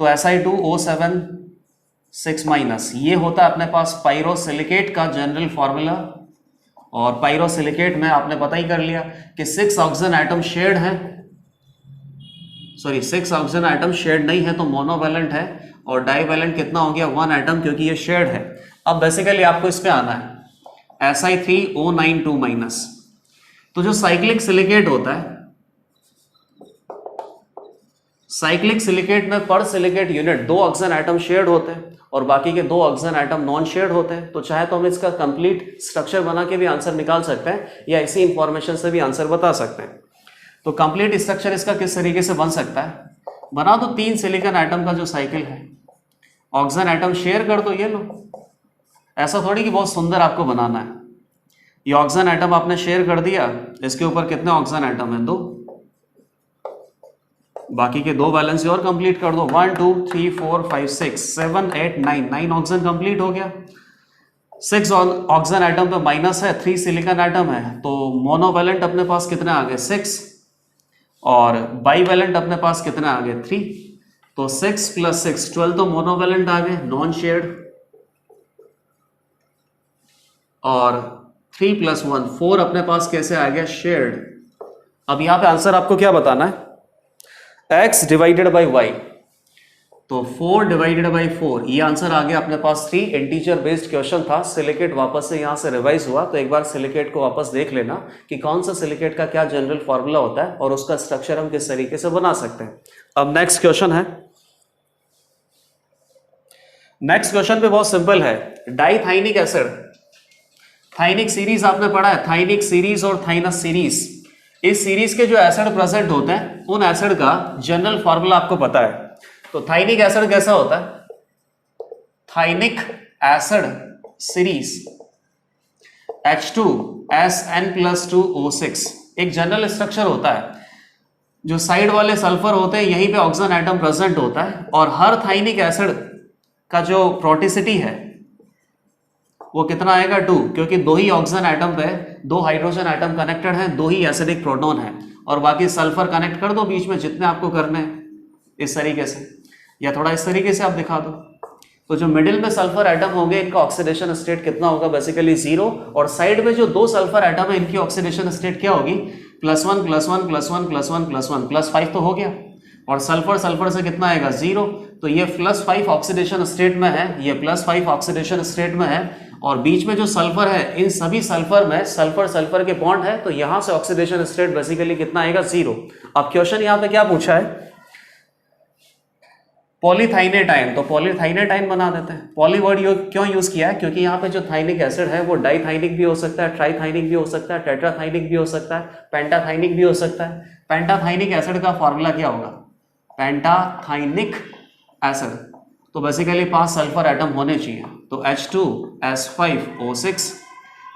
तो Si2O7 6 माइनस। ये होता है अपने पास पायरोसिलिकेट का जनरल फॉर्मूला। और पायरोसिलिकेट में आपने पता ही कर लिया कि 6 ऑक्सीजन एटम शेयर्ड है, सॉरी 6 ऑक्सीजन एटम शेयर्ड नहीं है तो मोनोवैलेंट है, और डाईवैलेंट कितना हो गया 1 एटम क्योंकि ये शेयर्ड है। अब बेसिकली आपको इस पे आना है Si3O9 2 माइनस। तो जो साइक्लिक सिलिकेट होता है, साइक्लिक सिलिकेट में पर silicate unit 2 oxygen atom shared होते हैं और बाकी के 2 ऑक्सीजन एटम नॉन शेयर्ड होते हैं। तो चाहे तो हम इसका कंप्लीट स्ट्रक्चर बना के भी आंसर निकाल सकते हैं या इसी इंफॉर्मेशन से भी आंसर बता सकते हैं। तो कंप्लीट स्ट्रक्चर इसका किस तरीके से बन सकता है, बना दो 3 सिलिकॉन एटम का जो साइकिल है, ऑक्सीजन एटम शेयर कर दो, ये लो। ऐसा थोड़ी कि बहुत सुंदर आपको बनाना है। ये ऑक्सीजन एटम आपने शेयर कर दिया, इसके ऊपर कितने ऑक्सीजन एटम है, 2, बाकी के 2 बैलेंस और कंप्लीट कर दो, 1 2 3 4 5 6 7 8 9 ऑक्सीजन कंप्लीट हो गया। 6 ऑक्सीजन एटम पे माइनस है, 3 सिलिकॉन एटम है, तो मोनोवैलेंट अपने पास कितने आ गए 6 और बाईवैलेंट अपने पास कितने आ गए 3। तो 6 प्लस 6 12, तो मोनोवैलेंट आ गए नॉन शेयर्ड, और 3 प्लस 1 4 अपने पास कैसे आ गया शेयर्ड। अब यहां पे आंसर आपको क्या बताना है, x डिवाइडेड बाई y, तो 4 डिवाइडेड बाई 4, ये आंसर आ गया अपने पास 3। इंटीजर बेस्ड क्वेश्चन था, सिलिकेट वापस से यहां से रिवाइज हुआ, तो एक बार सिलिकेट को वापस देख लेना कि कौन सा सिलिकेट का क्या जनरल फॉर्मूला होता है और उसका स्ट्रक्चर हम किस तरीके से बना सकते हैं। अब नेक्स्ट क्वेश्चन है, नेक्स्ट क्वेश्चन पे बहुत सिंपल है, डाइथाइनिक एसिड, थाइनिक सीरीज आपने पढ़ा है, थाइनिक सीरीज और थाइनस सीरीज। इस सीरीज के जो एसिड प्रेजेंट होते हैं उन एसिड का जनरल फॉर्मूला आपको पता है। तो थाइनिक एसिड कैसा होता है, थाइनिक एसिड सीरीज H2SN+2O6 एक जनरल स्ट्रक्चर होता है। जो साइड वाले सल्फर होते हैं यहीं पे ऑक्सीजन एटम प्रेजेंट होता है, और हर थाइनिक एसिड का जो प्रोटिसिटी है वो कितना आएगा 2, क्योंकि 2 ही ऑक्सीजन एटम पे 2 हाइड्रोजन एटम कनेक्टेड हैं, 2 ही एसिडिक प्रोटॉन है, और बाकी सल्फर कनेक्ट कर दो बीच में जितने आपको करने हैं, इस तरीके से या थोड़ा इस तरीके से आप दिखा दो। तो जो मिडिल में सल्फर एटम होंगे इनका ऑक्सीडेशन स्टेट कितना होगा, बेसिकली 0, और साइड में जो 2 सल्फर एटम है इनकी ऑक्सीडेशन स्टेट क्या होगी, +1 +1 +1 +1 +1 +5 तो हो गया, और सल्फर सल्फर से कितना आएगा 0, तो ये +5 ऑक्सीडेशन स्टेट में है, ये +5 ऑक्सीडेशन स्टेट में है, और बीच में जो सल्फर है इन सभी सल्फर में सल्फर सल्फर के बॉन्ड है, तो यहां से ऑक्सीडेशन स्टेट बेसिकली कितना आएगा 0। अब क्वेश्चन यहां पे क्या पूछा है, पॉलीथाइनेटाइन, तो पॉलीथाइनेटाइन बना देते हैं। पॉली वर्ड क्यों यूज किया है? क्योंकि यहाँ पे जो थाइनिक एसिड है वो डाइथाइनिक भी हो सकता है, ट्राइथाइनिक भी हो सकता है, टेट्राथाइनिक भी हो सकता है, पेंटाथाइनिक भी हो सकता है। पेंटाथाइनिक एसिड का फॉर्मूला क्या होगा? पेंटाथाइनिक एसिड, तो बेसिकली 5 सल्फर एटम होने चाहिए, तो H2S5O6।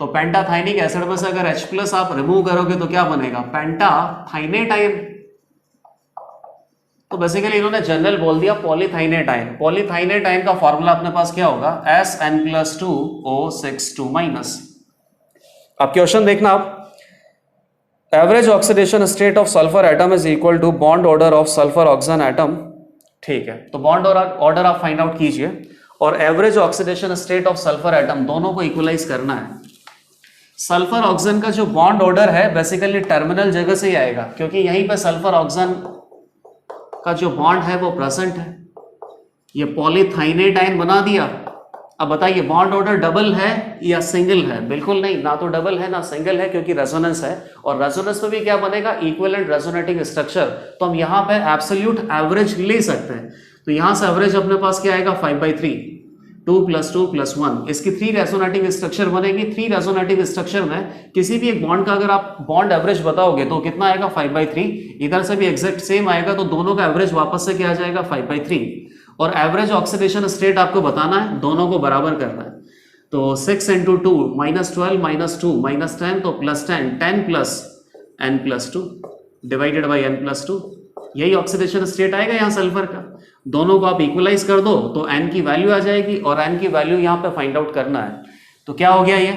तो पेंटाथाइनिक एसिड में से अगर H+ आप रिमूव करोगे तो क्या बनेगा? पेंटाथाइनेटाइन। तो बेसिकली इन्होंने जनरल बोल दिया पॉलीथाइनेटाइन। पॉलीथाइनेटाइन का फॉर्मूला अपने पास क्या होगा? SN+2O6 -। अब क्वेश्चन देखना आप, average oxidation state of sulphur atom is equal to bond order of sulphur oxygen atom. ठीक है, तो बॉन्ड ऑर्डर आप फाइंड आउट कीजिए और average oxidation state of sulphur atom दोनों को इक्वलाइज करना है। सल्फर ऑक्सीजन का जो बॉन्ड ऑर्डर है बेसिकली टर्मिनल जगह से ही आएगा, क्योंकि यहीं पे सल्फर ऑक्सीजन का जो बॉन्ड है वो प्रेजेंट है। ये पॉलीथाइनेटाइन बना दिया। अब बताइए बॉन्ड ऑर्डर डबल है या सिंगल है? बिल्कुल नहीं, ना तो डबल है ना सिंगल है, क्योंकि रेजोनेंस है, और रेजोनेंस में भी क्या बनेगा? Equivalent resonating structure. तो हम यहाँ पे एब्सोल्यूट एवरेज ले सकते हैं, तो यहां से एवरेज अपने पास क्या आएगा? 5/3, 2 + 2 + 1। इसकी 3 रेजोनेटिंग स्ट्रक्चर बनेगी। 3 रेजोनेटिंग स्ट्रक्चर में किसी भी एक बॉन्ड का अगर आप बॉन्ड एवरेज बताओगे तो कितना आएगा? 5/3। इधर से भी एग्जैक्ट सेम आएगा, तो दोनों का एवरेज वापस से क्या आ जाएगा? 5/3। और एवरेज ऑक्सीडेशन स्टेट आपको बताना है, दोनों को बराबर करना है। तो 6 × 2 -12 -2 -10, तो +10, 10 + n+2 डिवाइडेड बाई n+2। यही ऑक्सीडेशन स्टेट आएगा यहाँ सल्फर का। दोनों को आप इक्वलाइज कर दो तो n की वैल्यू आ जाएगी, और n की वैल्यू यहाँ पे फाइंड आउट करना है। तो क्या हो गया? ये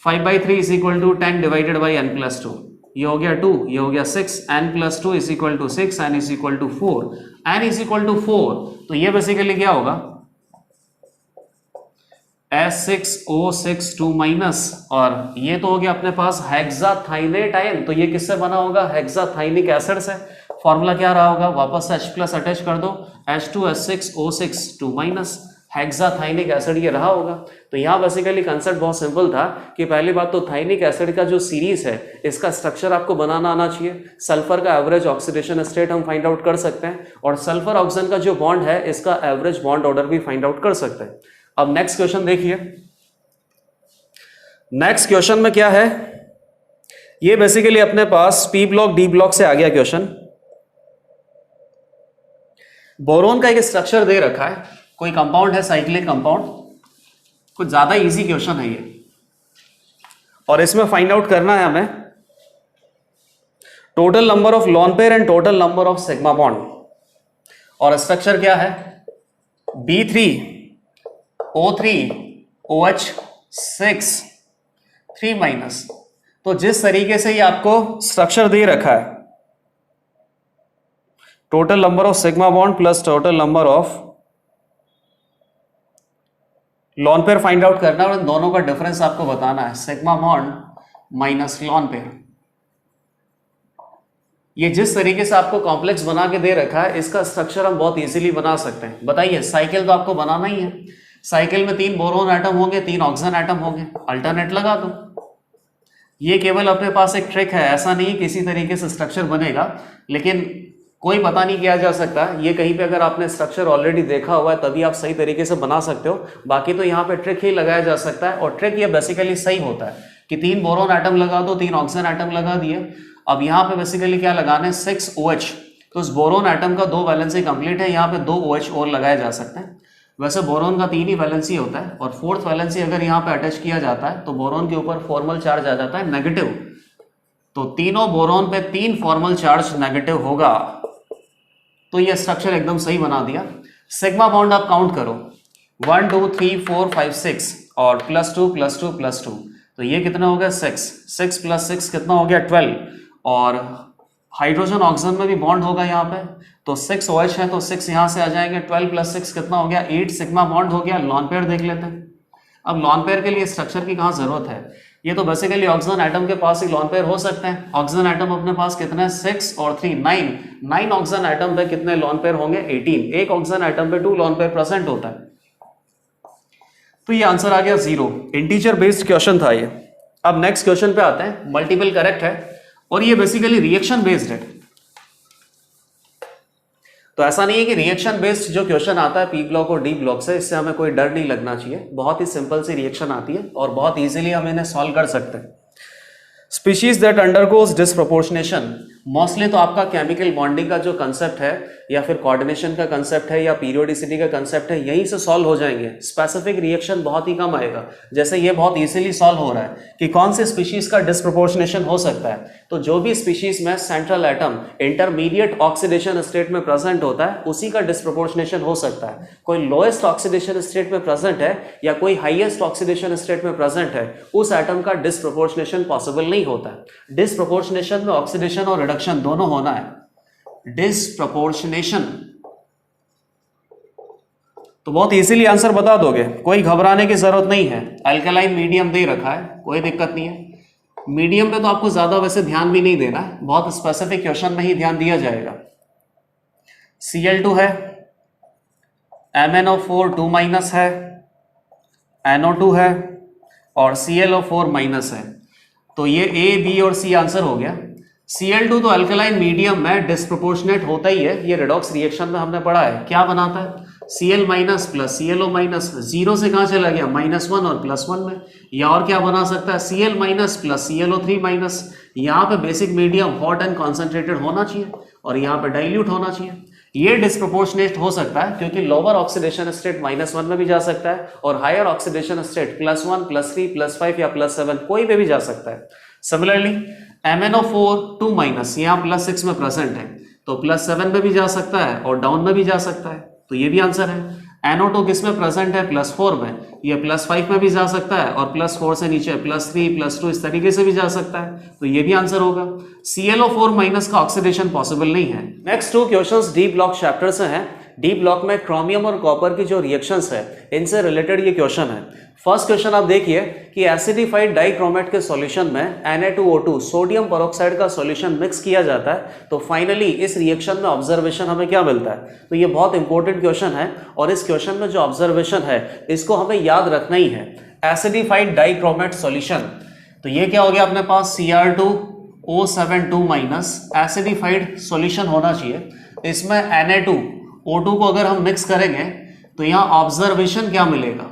5/3 = 10 डिवाइडेड बाई n+2। ये हो गया 2, ये हो गया 6, n+2 = 6, n = 4, n = 4। तो ये बेसिकली क्या होगा? S6O6 और ये तो हो गया अपने पास हेक्साथाइनेटाइन। तो ये किससे बना होगा? हेक्साथाइनिक एसिड से। फॉर्मूला क्या रहा होगा? वापस से H+ अटैच कर दो, H2S6O6 हेक्साथाइनिक एसिड ये रहा होगा। तो यहाँ बेसिकली कंसेप्ट बहुत सिंपल था कि पहली बात तो थाइनिक एसिड का जो सीरीज है इसका स्ट्रक्चर आपको बनाना आना चाहिए। सल्फर का एवरेज ऑक्सीडेशन स्टेट हम फाइंड आउट कर सकते हैं, और सल्फर ऑक्सीजन का जो बॉन्ड है इसका एवरेज बॉन्ड ऑर्डर भी फाइंड आउट कर सकते हैं। अब नेक्स्ट क्वेश्चन देखिए। नेक्स्ट क्वेश्चन में क्या है? ये बेसिकली अपने पास P ब्लॉक D ब्लॉक से आ गया क्वेश्चन। बोरोन का एक स्ट्रक्चर दे रखा है, कोई कंपाउंड है साइक्लिक कंपाउंड, कुछ ज्यादा इजी क्वेश्चन है ये, और इसमें फाइंड आउट करना है हमें total number of lone pair and total number of sigma bond. और स्ट्रक्चर क्या है? B3O3OH6 3-। तो जिस तरीके से ये आपको स्ट्रक्चर दे रखा है, total number of sigma bond plus total number of lone pair find out करना है, और इन दोनों का डिफरेंस आपको बताना है, sigma bond minus lone pair. ये जिस तरीके से आपको कॉम्प्लेक्स बना के दे रखा है इसका स्ट्रक्चर हम बहुत इजीली बना सकते हैं। बताइए, साइकिल तो आपको बनाना ही है। साइकिल में 3 बोरोन एटम होंगे, 3 ऑक्सीजन एटम होंगे, अल्टरनेट लगा दो। ये केवल अपने पास एक ट्रिक है, ऐसा नहीं किसी तरीके से स्ट्रक्चर बनेगा, लेकिन कोई पता नहीं किया जा सकता। ये कहीं पे अगर आपने स्ट्रक्चर ऑलरेडी देखा हुआ है तभी आप सही तरीके से बना सकते हो, बाकी तो यहाँ पे ट्रिक ही लगाया जा सकता है। और ट्रिक ये बेसिकली सही होता है कि 3 बोरोन एटम लगा दो, 3 ऑक्सीजन एटम लगा दिए। अब यहाँ पे बेसिकली क्या लगाना है? 6OH। तो इस बोरोन एटम का 2 वैलेंसी कंप्लीट है, यहाँ पे 2 OH और लगाए जा सकते हैं। वैसे बोरोन का 3 ही वैलेंसी होता है, और 4th वैलेंसी अगर यहाँ पे अटैच किया जाता है तो बोरोन के ऊपर फॉर्मल चार्ज आ जाता है नेगेटिव। तो तीनों बोरोन पे 3 फॉर्मल चार्ज नेगेटिव होगा, तो ये स्ट्रक्चर एकदम सही बना दिया। सिग्मा बॉन्ड आप काउंट करो, 1 2 3 4 5 6 और +2 +2 +2, तो ये कितना हो गया? 6 + 6 कितना हो गया? 12। और हाइड्रोजन ऑक्सीजन में भी बॉन्ड होगा यहाँ पे, तो 6 OH है तो 6 यहाँ से आ जाएंगे, 12 + 6 कितना हो गया? 8 सिग्मा बॉन्ड हो गया। लॉन पेयर देख लेते हैं। अब लॉन पेयर के लिए स्ट्रक्चर की कहाँ जरूरत है? ये तो बेसिकली ऑक्सीजन एटम के पास ही लॉन पेयर हो सकते हैं। ऑक्सीजन एटम अपने पास कितने हैं? 6 और 3 9 ऑक्सीजन एटम पे कितने लॉन पेयर होंगे? 18। एक ऑक्सीजन एटम पे 2 लॉन पेयर प्रेजेंट होता है, तो ये आंसर आ गया 0। इंटीजर बेस्ड क्वेश्चन था ये। अब नेक्स्ट क्वेश्चन पे आते हैं। मल्टीपल करेक्ट है और ये बेसिकली रिएक्शन बेस्ड है। तो ऐसा नहीं है कि रिएक्शन बेस्ड जो क्वेश्चन आता है पी ब्लॉक और डी ब्लॉक से, इससे हमें कोई डर नहीं लगना चाहिए। बहुत ही सिंपल सी रिएक्शन आती है और बहुत इजीली हम इन्हें सॉल्व कर सकते हैं। Species that undergoes disproportionation, mostly तो आपका केमिकल बॉन्डिंग का जो कंसेप्ट है या फिर कोऑर्डिनेशन का कंसेप्ट है या पीरियोडिसिटी का कंसेप्ट है, यहीं से सॉल्व हो जाएंगे। स्पेसिफिक रिएक्शन बहुत ही कम आएगा। जैसे ये बहुत इजीली सॉल्व हो रहा है कि कौन से स्पीशीज का डिसप्रोपोर्शनेशन हो सकता है, तो जो भी स्पीशीज में central atom intermediate oxidation state में प्रेजेंट होता है उसी का डिसप्रोपोर्शनेशन हो सकता है। कोई लोएस्ट ऑक्सीडेशन स्टेट में प्रेजेंट है या कोई हाईएस्ट ऑक्सीडेशन स्टेट में प्रेजेंट है, उस एटम का डिसप्रोपोर्शनेशन पॉसिबल नहीं होता है। डिसप्रोपोर्शनेशन में ऑक्सीडेशन और रिडक्शन दोनों होना है। डिसप्रोपोर्शनेशन तो बहुत इजीली आंसर बता दोगे, कोई घबराने की जरूरत नहीं है। अल्कलाइन मीडियम दे रखा है, कोई दिक्कत नहीं है। मीडियम पे तो आपको ज्यादा वैसे ध्यान भी नहीं देना है, बहुत स्पेसिफिक क्वेश्चन में ही ध्यान दिया जाएगा। Cl2 है, MnO4 2- है, NO2 है और ClO4- है। तो ये A, B और C आंसर हो गया। Cl2 तो अल्कलाइन मीडियम में डिस्प्रोपोर्शनेट होता ही है, ये रेडॉक्स रिएक्शन में हमने पढ़ा है। क्या बनाता है? Cl- प्लस ClO-, जीरो से कहां चला गया? -1 और +1 में। या और क्या बना सकता है? Cl- plus ClO3-। यहाँ पे basic medium hot and concentrated होना चाहिए और यहाँ पे डाइल्यूट होना चाहिए। ये डिस्प्रोपोर्शनेट हो सकता है क्योंकि लोअर ऑक्सीडेशन स्टेट -1 में भी जा सकता है और हायर ऑक्सीडेशन स्टेट +1, +3, +5 या +7 कोई पे भी जा सकता है। सिमिलरली MnO4 2- यहाँ +6 में प्रेजेंट है तो +7 में भी जा सकता है और डाउन में भी जा सकता है, तो ये भी आंसर है। NO2 किस में प्रेजेंट है? +4 में, ये +5 में भी जा सकता है और +4 से नीचे +3, +2 इस तरीके से भी जा सकता है, तो ये भी आंसर होगा। ClO4- का ऑक्सीडेशन पॉसिबल नहीं है। Next 2 questions D block chapter से हैं। डी ब्लॉक में क्रोमियम और कॉपर की जो रिएक्शंस है इनसे रिलेटेड ये क्वेश्चन है। फर्स्ट क्वेश्चन आप देखिए कि एसिडिफाइड डाइक्रोमेट के सॉल्यूशन में Na2O2 सोडियम पेरोक्साइड का सॉल्यूशन मिक्स किया जाता है तो फाइनली इस रिएक्शन में ऑब्जर्वेशन हमें क्या मिलता है? तो ये बहुत इंपॉर्टेंट क्वेश्चन है और इस क्वेश्चन में जो ऑब्जर्वेशन है इसको हमें याद रखना ही है। एसिडिफाइड डाइक्रोमेट सॉल्यूशन, तो ये क्या हो गया अपने पास? Cr2O7 2- एसिडिफाइड सॉल्यूशन होना चाहिए। इसमें Na2O2 को अगर हम मिक्स करेंगे तो यहाँ ऑब्जर्वेशन क्या मिलेगा?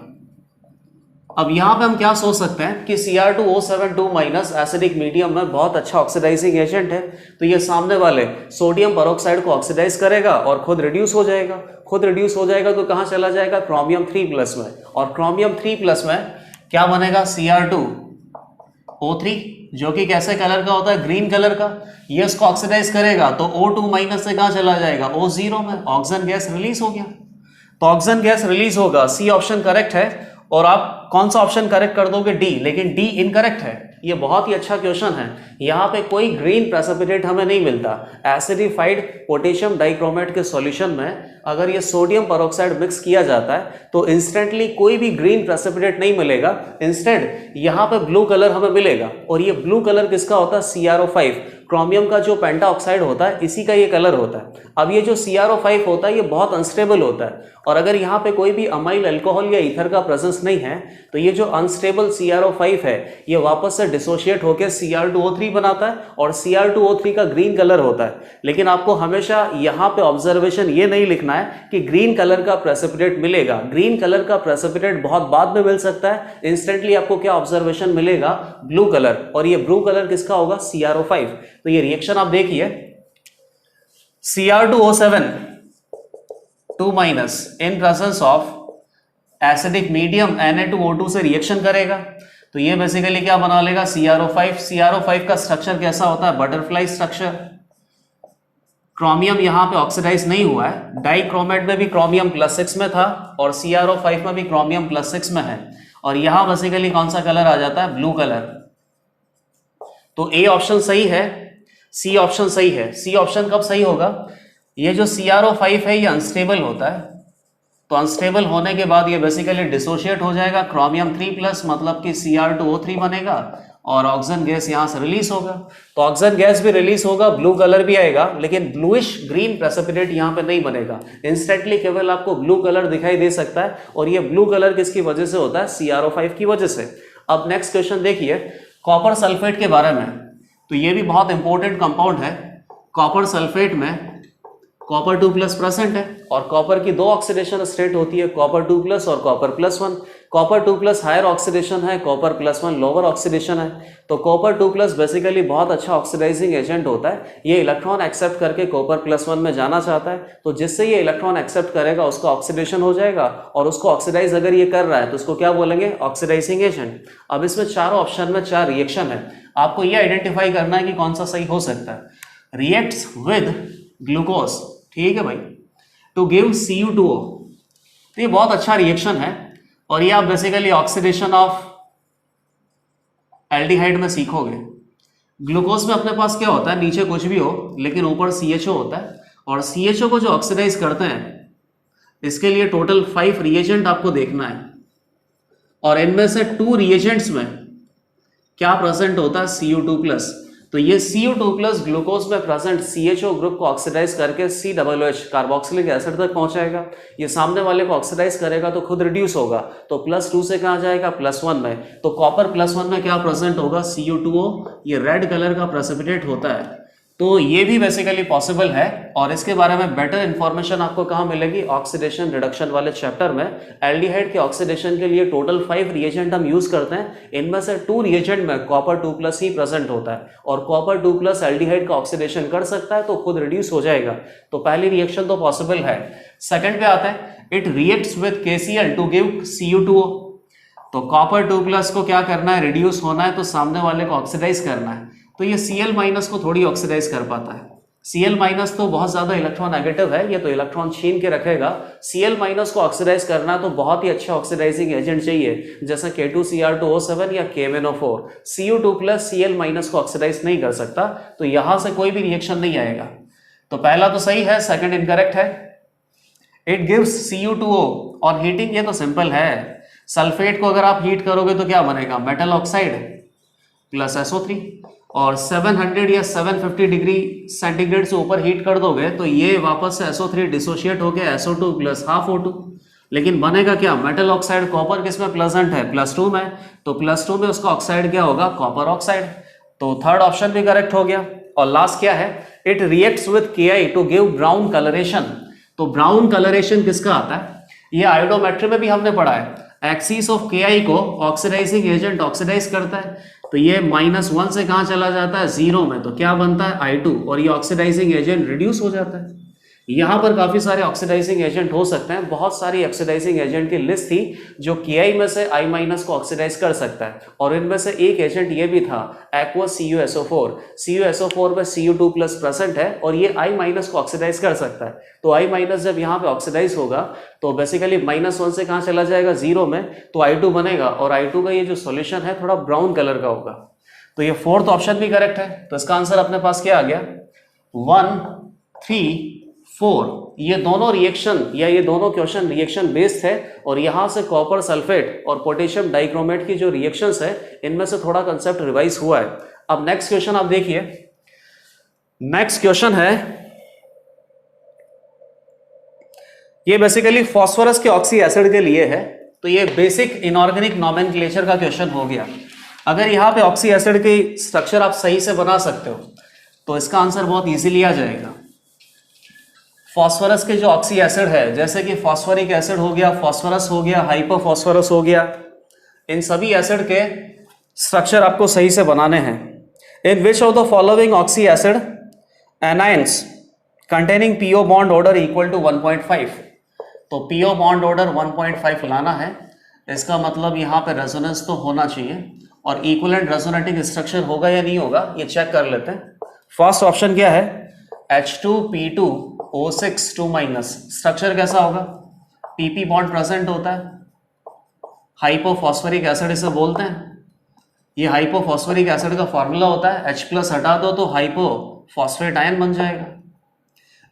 अब यहां पे हम क्या सोच सकते हैं कि Cr2O7 2- एसिडिक मीडियम में बहुत अच्छा ऑक्सीडाइजिंग एजेंट है, तो ये सामने वाले सोडियम पेरोक्साइड को ऑक्सीडाइज करेगा और खुद रिड्यूस हो जाएगा। खुद रिड्यूस हो जाएगा तो कहां चला जाएगा? क्रोमियम 3+ में, और क्रोमियम 3+ में क्या बनेगा? Cr2O3 जो कि कैसे कलर का होता है? ग्रीन कलर का। ये उसको ऑक्सीडाइज करेगा तो O2- से कहां चला जाएगा? O0 में। ऑक्सीजन गैस रिलीज हो गया, तो ऑक्सीजन गैस रिलीज होगा। सी ऑप्शन करेक्ट है और आप कौन सा ऑप्शन करेक्ट कर दोगे? डी, लेकिन डी इनकरेक्ट है। ये बहुत ही अच्छा क्वेश्चन है। यहाँ पे कोई ग्रीन प्रेसिपिटेट हमें नहीं मिलता। एसिडिफाइड पोटेशियम डाइक्रोमेट के सॉल्यूशन में अगर ये सोडियम पेरोक्साइड मिक्स किया जाता है तो इंस्टेंटली कोई भी ग्रीन प्रेसिपिटेट नहीं मिलेगा। इंस्टेड यहाँ पे ब्लू कलर हमें मिलेगा और ये ब्लू कलर किसका होता है? CrO5, क्रोमियम का जो पेंटा ऑक्साइड होता है इसी का ये कलर होता है। अब ये जो CrO5 होता है ये बहुत अनस्टेबल होता है और अगर यहाँ पे कोई भी अमाइल अल्कोहल या ईथर का प्रेजेंस नहीं है तो ये जो अनस्टेबल CrO5 है ये वापस से डिसोशिएट होकर Cr2O3 बनाता है और Cr2O3 का ग्रीन कलर होता है। लेकिन आपको हमेशा यहाँ पे ऑब्जर्वेशन ये नहीं लिखना है कि ग्रीन कलर का प्रेसिपिटेट मिलेगा। ग्रीन कलर का प्रेसिपिटेट बहुत बाद में मिल सकता है। इंस्टेंटली आपको क्या ऑब्जर्वेशन मिलेगा? ब्लू कलर, और ये ब्लू कलर किसका होगा? CrO5। तो ये रिएक्शन आप देखिए, Cr2O7 2- in presence of acidic medium Na2O2 से रिएक्शन करेगा तो ये बेसिकली क्या बना लेगा? CrO5। CrO5 का स्ट्रक्चर कैसा होता है? Butterfly structure. क्रोमियम यहाँ पे ऑक्सीडाइज नहीं हुआ है। डाइक्रोमेट में भी क्रोमियम +6 में था और CrO5 में भी क्रोमियम +6 में है और यहाँ बेसिकली कौन सा कलर आ जाता है? Blue colour. तो ए ऑप्शन सही है, सी ऑप्शन सही है। सी ऑप्शन कब सही होगा? ये जो CrO5 है ये अनस्टेबल होता है, तो अनस्टेबल होने के बाद ये बेसिकली डिसोशिएट हो जाएगा। क्रोमियम 3+ मतलब कि Cr2O3 बनेगा और ऑक्सीजन गैस यहां से रिलीज होगा। तो ऑक्सीजन गैस भी रिलीज होगा, ब्लू कलर भी आएगा, लेकिन ब्लूइश ग्रीन प्रेसिपिटेट यहां पे नहीं बनेगा। इंस्टेंटली केवल आपको ब्लू कलर दिखाई दे सकता है और ये ब्लू कलर किसकी वजह से होता है? CrO5 की वजह से। अब नेक्स्ट क्वेश्चन देखिए कॉपर सल्फेट के बारे में, तो ये भी बहुत इंपॉर्टेंट कंपाउंड है। कॉपर सल्फेट में कॉपर 2 प्लस प्रेजेंट है और कॉपर की दो ऑक्सीडेशन स्टेट होती है, कॉपर 2 प्लस और copper plus 1। Copper 2 plus higher oxidation है, कॉपर प्लस 1 लोअर ऑक्सीडेशन है। तो कॉपर 2 प्लस बेसिकली बहुत अच्छा ऑक्सीडाइजिंग एजेंट होता है, ये इलेक्ट्रॉन एक्सेप्ट करके कॉपर प्लस 1 में जाना चाहता है, तो जिससे ये इलेक्ट्रॉन एक्सेप्ट करेगा उसका ऑक्सीडेशन हो जाएगा और उसको ऑक्सीडाइज अगर ये कर रहा है तो उसको क्या बोलेंगे, ऑक्सीडाइजिंग एजेंट। अब इसमें चारों ऑप्शन में 4 रिएक्शन है, आपको ये आइडेंटिफाई करना है कि कौन सा सही हो सकता है। रिएक्ट्स विद ग्लूकोज, ठीक है भाई, टू गिव Cu2O, तो ये बहुत अच्छा रिएक्शन है और ये आप बेसिकली ऑक्सीडेशन ऑफ एल्डिहाइड में सीखोगे। ग्लूकोज में अपने पास क्या होता है, नीचे कुछ भी हो लेकिन ऊपर CHO होता है और CHO को जो ऑक्सीडाइज करते हैं इसके लिए टोटल 5 रिएजेंट आपको देखना है और इनमें से 2 रिएजेंट्स में क्या प्रेजेंट होता है, Cu2+। तो ये Cu2+ ग्लूकोज में प्रेजेंट CHO ग्रुप को ऑक्सीडाइज करके COOH कार्बोक्सिलिक एसिड तक पहुंचाएगा। ये सामने वाले को ऑक्सीडाइज करेगा तो खुद रिड्यूस होगा, तो +2 से कहाँ जाएगा, +1 में। तो कॉपर +1 में क्या प्रेजेंट होगा, Cu2O, ये रेड कलर का प्रेसिपिटेट होता है। तो ये भी बेसिकली पॉसिबल है और इसके बारे में बेटर इंफॉर्मेशन आपको कहाँ मिलेगी, ऑक्सीडेशन रिडक्शन वाले चैप्टर में। एल्डिहाइड के ऑक्सीडेशन के लिए टोटल 5 रिएजेंट हम यूज करते हैं, इनमें से 2 रिएजेंट में कॉपर 2+ ही प्रेजेंट होता है और कॉपर 2+ एल्डिहाइड का ऑक्सीडेशन कर सकता है तो खुद रिड्यूस हो जाएगा। तो पहली रिएक्शन तो पॉसिबल है। सेकेंड पे आता है, it reacts with KCl to give Cu2O। तो कॉपर 2+ को क्या करना है, रिड्यूस होना है तो सामने वाले को ऑक्सीडाइज करना है, तो ये Cl- को थोड़ी ऑक्सीडाइज कर पाता है। Cl- तो बहुत ज्यादा इलेक्ट्रॉन नेगेटिव है, ये तो इलेक्ट्रॉन छीन के रखेगा। Cl- को ऑक्सीडाइज करना है तो बहुत ही अच्छा ऑक्सीडाइजिंग एजेंट चाहिए, जैसे K2Cr2O7 या KMnO4। Cu2+ Cl- को ऑक्सीडाइज नहीं कर सकता, तो यहां से कोई भी रिएक्शन नहीं आएगा। तो पहला तो सही है, सेकंड इनकरेक्ट है। इट गिव्स Cu2O और हीटिंग, ये तो सिंपल है, सल्फेट को अगर आप हीट करोगे तो क्या बनेगा, मेटल ऑक्साइड प्लस SO3, और 700 या 750 डिग्री सेंटीग्रेड से ऊपर हीट कर दोगे तो ये वापस से SO3 डिसोशिएट होकर SO2 प्लस हाफ O2, लेकिन बनेगा क्या, मेटल ऑक्साइड। कॉपर किसमें प्रेजेंट है, +2 में, तो +2 में उसका ऑक्साइड क्या होगा, कॉपर ऑक्साइड। तो थर्ड ऑप्शन भी करेक्ट हो गया। और लास्ट क्या है, it reacts with Ki to give brown colouration. तो ब्राउन कलरेशन किसका आता है, ये आयोडोमेट्री में भी हमने पढ़ा है, एक्सिस ऑफ Ki को ऑक्सीडाइजिंग एजेंट ऑक्सीडाइज करता है, तो ये -1 से कहां चला जाता है, 0 में, तो क्या बनता है, I2, और ये ऑक्सीडाइजिंग एजेंट रिड्यूस हो जाता है। यहां पर काफी सारे ऑक्सीडाइजिंग एजेंट हो सकते हैं, बहुत सारी ऑक्सीडाइजिंग एजेंट की लिस्ट थी जो Ki में से I- को ऑक्सीडाइज कर सकता है, और इनमें से एक एजेंट ये भी था, एक्वस CuSO4। CuSO4 में Cu2+ प्रेजेंट है और ये I- को ऑक्सीडाइज कर सकता है। तो I- जब यहाँ पे ऑक्सीडाइज होगा तो बेसिकली -1 से कहां चला जाएगा, 0 में, तो I2 बनेगा और I2 का ये जो सॉल्यूशन है थोड़ा ब्राउन कलर का होगा। तो ये फोर्थ ऑप्शन भी करेक्ट है। तो इसका आंसर अपने पास क्या आ गया, 1, 3, 4। ये दोनों रिएक्शन या ये दोनों क्वेश्चन रिएक्शन बेस्ड है और यहां से कॉपर सल्फेट और पोटेशियम डाइक्रोमेट की जो रिएक्शंस है इनमें से थोड़ा कंसेप्ट रिवाइज हुआ है। अब नेक्स्ट क्वेश्चन आप देखिए, नेक्स्ट क्वेश्चन है, ये बेसिकली फास्फोरस के ऑक्सी एसिड के लिए है। तो ये बेसिक इनऑर्गेनिक नोमेनक्लेचर का क्वेश्चन हो गया। अगर यहाँ पे ऑक्सी एसिड की स्ट्रक्चर आप सही से बना सकते हो तो इसका आंसर बहुत इजीली आ जाएगा। फास्फोरस के जो ऑक्सी एसिड है, जैसे कि फास्फोरिक एसिड हो गया, फास्फोरस हो गया, हाइपोफॉस्फोरस हो गया, इन सभी एसिड के स्ट्रक्चर आपको सही से बनाने हैं। In which of the following oxy acid anions containing PO bond order equal to 1.5। तो PO बॉन्ड ऑर्डर 1.5 लाना है, इसका मतलब यहाँ पे रेजोनेंस तो होना चाहिए और इक्विवेलेंट रेजोनेटिंग स्ट्रक्चर होगा या नहीं होगा ये चेक कर लेते हैं। फर्स्ट ऑप्शन क्या है, H2P2O6 2-। स्ट्रक्चर कैसा होगा, PP बॉन्ड प्रेजेंट होता है, हाइपोफॉस्फोरिक एसिड इसे बोलते हैं। ये हाइपोफॉस्फोरिक एसिड का फॉर्मूला होता है, H+ हटा दो तो हाइपोफॉस्फेट आयन बन जाएगा।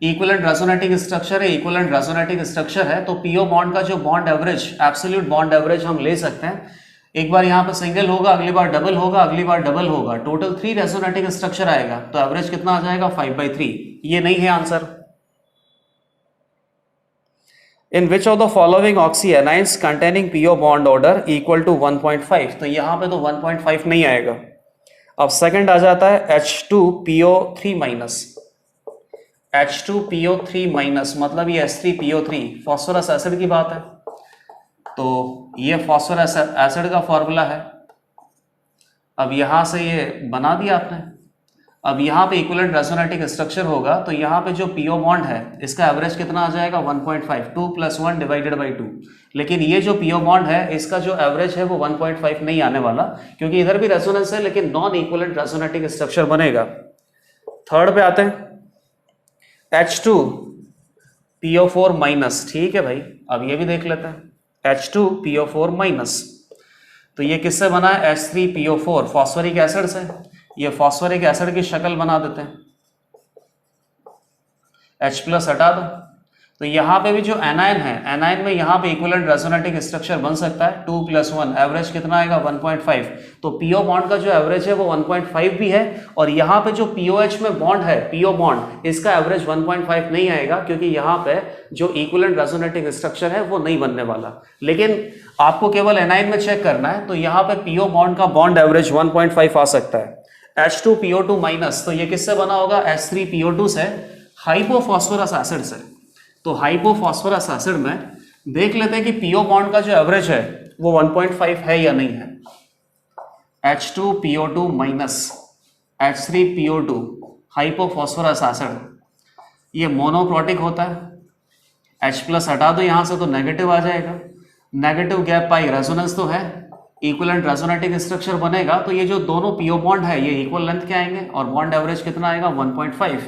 इक्विवेलेंट रेजोनेटिंग स्ट्रक्चर है, इक्विवेलेंट रेजोनेटिंग स्ट्रक्चर है तो PO बॉन्ड का जो bond average, absolute bond average हम ले सकते हैं। एक बार यहाँ पे सिंगल होगा, अगली बार डबल होगा, अगली बार डबल होगा, टोटल 3 रेजोनेटिंग स्ट्रक्चर आएगा तो एवरेज कितना आ जाएगा, 5/3। ये नहीं है answer. In which of the following oxy anions containing PO bond order equal to 1.5। तो यहाँ पे तो 1.5 नहीं आएगा। अब सेकंड आ जाता है H2PO3-। H2PO3 माइनस, मतलब ये H3PO3 फॉस्फोरस एसिड की बात है। तो ये फॉस्फोरस एसिड का फॉर्मूला है। अब यहां से ये बना दिया आपने। अब यहाँ पे इक्विवेलेंट रेजोनेटिक स्ट्रक्चर होगा, तो यहाँ पे जो पीओ बॉन्ड है इसका एवरेज कितना आ जाएगा 1.5, 2 + 1 डिवाइडेड बाई 2। लेकिन ये जो पीओ बॉन्ड है इसका जो एवरेज है वो 1.5 नहीं आने वाला, क्योंकि इधर भी रेजोनेंस है लेकिन नॉन इक्विवेलेंट रेजोनेटिक स्ट्रक्चर बनेगा। थर्ड पे आते हैं, H2PO4 माइनस। ठीक है भाई, अब ये भी देख लेते हैं, H2PO4 माइनस। तो ये किससे बना है? H3PO4 फॉस्फोरिक एसिड से। ये फॉस्फोरिक एसिड की शक्ल बना देते हैं, H+ हटा दो। तो यहाँ पे भी जो एनायन है, एनायन में यहाँ पे इक्विवेलेंट रेजोनेटिक स्ट्रक्चर बन सकता है 2 + 1, एवरेज कितना आएगा 1.5। तो पीओ बॉन्ड का जो एवरेज है वो 1.5 भी है, और यहाँ पे जो पीओएच में बॉन्ड है, पीओ बॉन्ड, इसका एवरेज 1.5 नहीं आएगा, क्योंकि यहाँ पे जो इक्विवेलेंट रेजोनेटिक स्ट्रक्चर है वो नहीं बनने वाला। लेकिन आपको केवल एनायन में चेक करना है, तो यहाँ पे पीओ बॉन्ड का बॉन्ड एवरेज 1.5 आ सकता है। H2PO2 माइनस, तो ये किससे बना होगा? H3PO2 से, हाइपोफॉस्फोरस एसिड से। तो हाइपोफॉस्फोरस एसिड में देख लेते हैं कि पीओ बॉन्ड का जो एवरेज है वो 1.5 है या नहीं है। H2PO2 minus H3PO2 hypophosphorous acid, ये मोनोप्रोटिक होता है। H+ हटा दो यहां से तो नेगेटिव आ जाएगा, नेगेटिव गैप पाई, रेजोनेंस तो है, इक्विवेलेंट रेजोनेटिक स्ट्रक्चर बनेगा। तो ये जो दोनों पीओ बॉन्ड है ये इक्वल लेंथ के आएंगे, और बॉन्ड एवरेज कितना आएगा 1.5।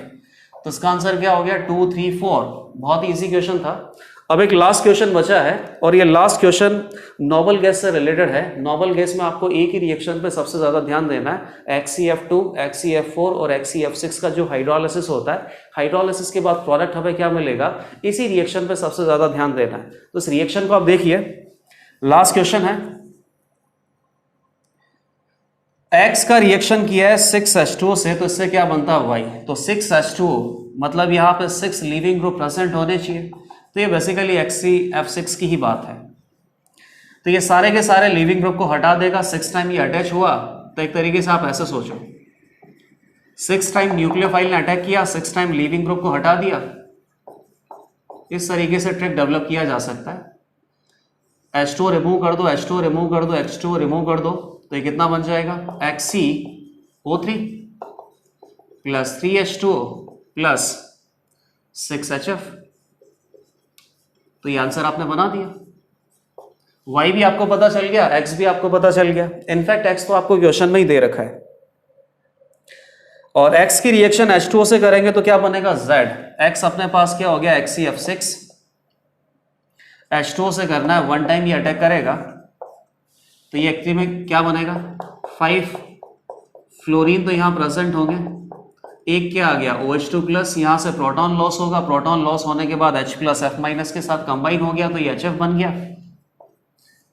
तो इसका आंसर क्या हो गया? 2, 3, 4। बहुत ही इजी क्वेश्चन था। अब एक लास्ट क्वेश्चन बचा है, और ये लास्ट क्वेश्चन नोबल गैस से रिलेटेड है। नोबल गैस में आपको एक ही रिएक्शन पे सबसे ज्यादा ध्यान देना है, HCF2, HCF4 और HCF6 का जो हाइड्रोलिसिस होता है, हाइड्रोलिसिस के बाद प्रोडक्ट हमें क्या मिलेगा, इसी रिएक्शन पे सबसे ज्यादा ध्यान देना है। तो इस रिएक्शन को आप देखिए, लास्ट क्वेश्चन है, X का रिएक्शन किया है 6H2O से, तो इससे क्या बनता है Y। तो 6H2O मतलब यहाँ पे 6 लीविंग ग्रुप प्रेजेंट होने चाहिए। तो ये बेसिकली HCF6 की ही बात है। तो ये सारे के सारे लीविंग ग्रुप को हटा देगा। 6 टाइम ये अटैच हुआ, तो एक तरीके से आप ऐसे सोचो, 6 टाइम न्यूक्लियोफाइल ने अटैक किया, 6 टाइम लीविंग ग्रुप को हटा दिया। इस तरीके से ट्रिक डेवलप किया जा सकता है। H2O रिमूव कर दो, H2O रिमूव कर दो, H2O रिमूव कर दो, तो ये कितना बन जाएगा? HCO3 plus 3H2O plus 6HF। तो ये आंसर आपने बना दिया। Y भी आपको पता चल गया, X भी आपको पता चल गया। इनफैक्ट X तो आपको क्वेश्चन में ही दे रखा है। और X की रिएक्शन H2O से करेंगे तो क्या बनेगा? Z। X अपने पास क्या हो गया? HCF6। H2O से करना है, 1 टाइम ये अटैक करेगा, तो ये एक्चुअली में क्या बनेगा? 5 फ्लोरीन तो यहाँ प्रेजेंट होंगे, एक क्या आ गया? OH2 प्लस, यहाँ से प्रोटॉन लॉस होगा, प्रोटॉन लॉस होने के बाद H+F- के साथ कंबाइन हो गया, तो ये HF बन गया।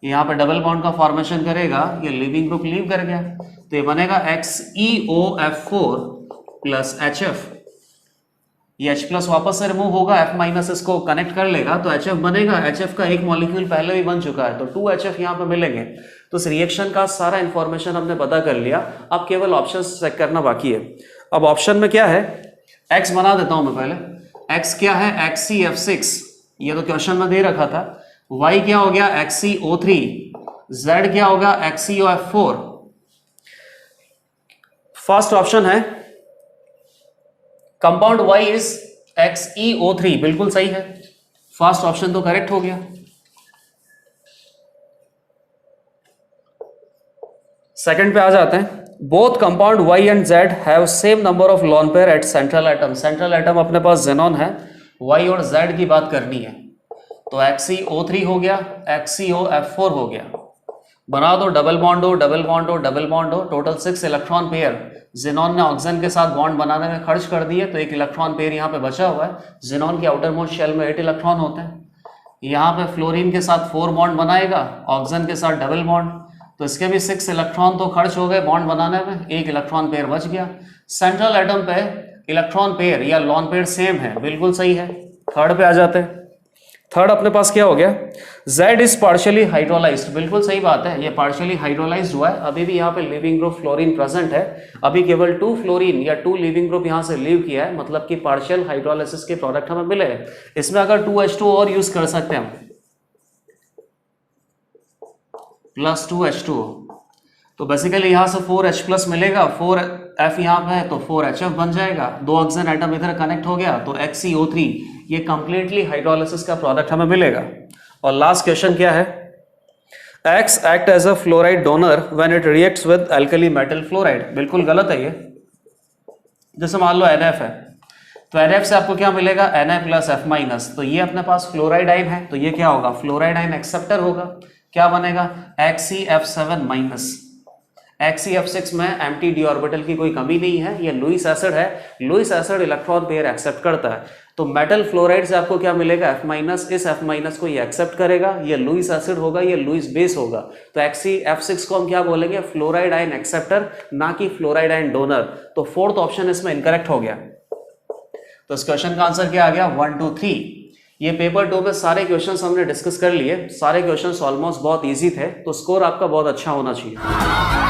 यहाँ पे डबल बॉन्ड का फॉर्मेशन करेगा, ये लिविंग ग्रुप लीव कर गया, तो ये बनेगा XeOF4 प्लस HF। ये H+ वापस से रिमूव होगा, F- इसको कनेक्ट कर लेगा, तो HF बनेगा। HF का एक मॉलिक्यूल पहले भी बन चुका है, तो 2 HF यहाँ पे मिलेंगे। तो इस रिएक्शन का सारा इंफॉर्मेशन हमने पता कर लिया। अब केवल ऑप्शन चेक करना बाकी है। अब ऑप्शन में क्या है? X बना देता हूं मैं पहले। X क्या है? HCF6, ये तो क्वेश्चन में दे रखा था। Y क्या हो गया? HCO3। Z क्या होगा? HCOF4। फर्स्ट ऑप्शन है कंपाउंड Y इज XeO3, बिल्कुल सही है। फर्स्ट ऑप्शन तो करेक्ट हो गया। सेकंड पे आ जाते हैं। Both compound Y and Z have same number of lone pair at central atom. Central atom अपने पास जेनॉन है, Y और Z की बात करनी है, तो XeO3 हो गया, XeOF4 हो गया। बना दो, डबल बॉन्ड हो, डबल बॉन्ड हो, डबल बॉन्ड हो, टोटल 6 इलेक्ट्रॉन पेयर जेनॉन ने ऑक्सीजन के साथ बॉन्ड बनाने में खर्च कर दिए, तो एक इलेक्ट्रॉन पेयर यहाँ पे बचा हुआ है। जेनॉन के आउटर मोस्ट शेल में 8 इलेक्ट्रॉन होते हैं। यहाँ पे फ्लोरीन के साथ 4 बॉन्ड बनाएगा, ऑक्सीजन के साथ डबल बॉन्ड, तो इसके भी 6 इलेक्ट्रॉन तो खर्च हो गए बॉन्ड बनाने में, एक इलेक्ट्रॉन पेयर बच गया। सेंट्रल एटम पे इलेक्ट्रॉन पेयर या लॉन पेयर सेम है, बिल्कुल सही है। थर्ड पे आ जाते हैं। थर्ड अपने पास क्या हो गया, Z इज पार्शियली हाइड्रोलाइज्ड, बिल्कुल सही बात है, ये पार्शियली हाइड्रोलाइज्ड हुआ है, अभी भी यहाँ पे लिविंग ग्रुप फ्लोरीन प्रेजेंट है, अभी केवल 2 फ्लोरीन या 2 लिविंग ग्रुप यहाँ से लीव किया है, मतलब कि पार्शियल हाइड्रोलाइसिस के प्रोडक्ट हमें मिले हैं। इसमें अगर 2H2 और यूज कर सकते हैं हम, प्लस 2H2O, तो बेसिकली यहां से 4H प्लस मिलेगा, 4F यहाँ पे है तो 4HF बन जाएगा, 2 ऑक्सीजन एटम इधर कनेक्ट हो गया तो XCO3, ये कंप्लीटली हाइड्रोलाइसिस का प्रोडक्ट हमें मिलेगा। और लास्ट क्वेश्चन क्या है, X act as a fluoride donor when it reacts with alkali metal fluoride, बिल्कुल गलत है ये। जैसे मान लो NF है, तो NF से आपको क्या मिलेगा, Na प्लस F माइनस, तो ये अपने पास फ्लोराइड आयन है, तो ये क्या होगा, फ्लोराइड आयन एक्सेप्टर होगा, क्या बनेगा, XeF7 माइनस। XeF6 में एम्प्टी डी ऑर्बिटल की कोई कमी नहीं है, ये लुईस एसिड है, Lewis acid electron pair accept करता है, तो मेटल फ्लोराइड से आपको क्या मिलेगा, F माइनस, इस F माइनस को ये एक्सेप्ट करेगा, ये लुईस एसिड होगा, ये लुईस बेस होगा, तो XeF6 को हम क्या बोलेंगे, फ्लोराइड आयन एक्सेप्टर, ना कि फ्लोराइड आयन डोनर, तो फोर्थ ऑप्शन इसमें इनकरेक्ट हो गया। तो इस क्वेश्चन का आंसर क्या आ गया, 1 2 3। ये पेपर 2 में सारे क्वेश्चंस हमने डिस्कस कर लिए, सारे क्वेश्चंस ऑलमोस्ट बहुत इजी थे, तो स्कोर आपका बहुत अच्छा होना चाहिए।